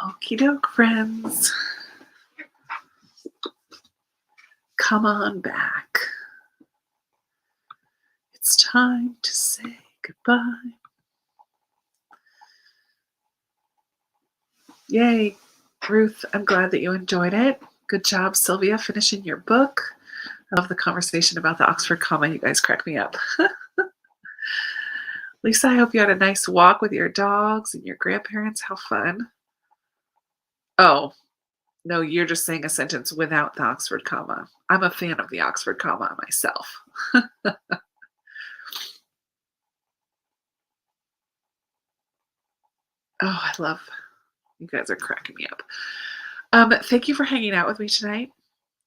Speaker 1: Okie doke, friends. Come on back. It's time to say goodbye. Yay, Ruth, I'm glad that you enjoyed it. Good job, Sylvia, finishing your book. I love the conversation about the Oxford comma. You guys crack me up. Lisa, I hope you had a nice walk with your dogs and your grandparents. How fun. Oh, no, you're just saying a sentence without the Oxford comma. I'm a fan of the Oxford comma myself. Oh, I love you guys are cracking me up. Thank you for hanging out with me tonight.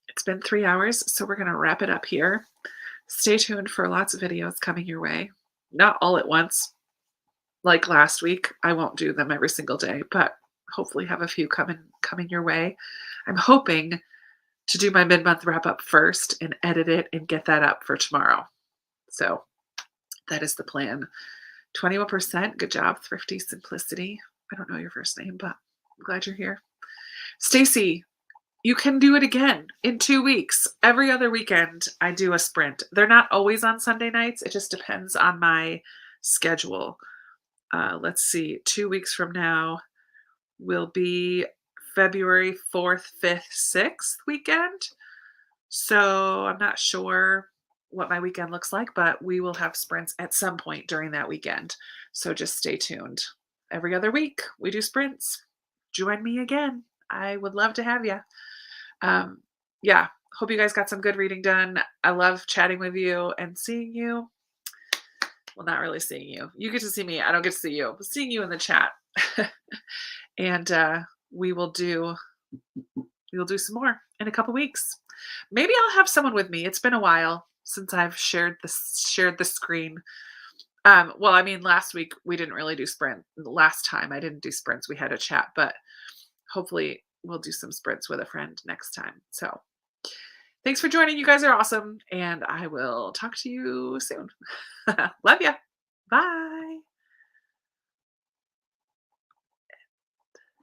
Speaker 1: It's been 3 hours, so we're going to wrap it up here. Stay tuned for lots of videos coming your way. Not all at once, like last week. I won't do them every single day, but hopefully have a few coming your way. I'm hoping to do my mid-month wrap up first and edit it and get that up for tomorrow. So that is the plan. 21%. Good job, Thrifty Simplicity. I don't know your first name, but I'm glad you're here. Stacy, you can do it again in 2 weeks. Every other weekend, I do a sprint. They're not always on Sunday nights. It just depends on my schedule. Let's see. 2 weeks from now will be February 4th, 5th, 6th weekend. So I'm not sure what my weekend looks like, but we will have sprints at some point during that weekend. So just stay tuned. Every other week, we do sprints. Join me again. I would love to have you. Yeah, hope you guys got some good reading done. I love chatting with you and seeing you. Well, not really seeing you. You get to see me. I don't get to see you. But seeing you in the chat. And we will do some more in a couple weeks. Maybe I'll have someone with me. It's been a while since I've shared the screen. Well, I mean, last week we didn't really do sprint. Last time I didn't do sprints. We had a chat, but hopefully we'll do some sprints with a friend next time. So thanks for joining. You guys are awesome. And I will talk to you soon. Love ya. Bye.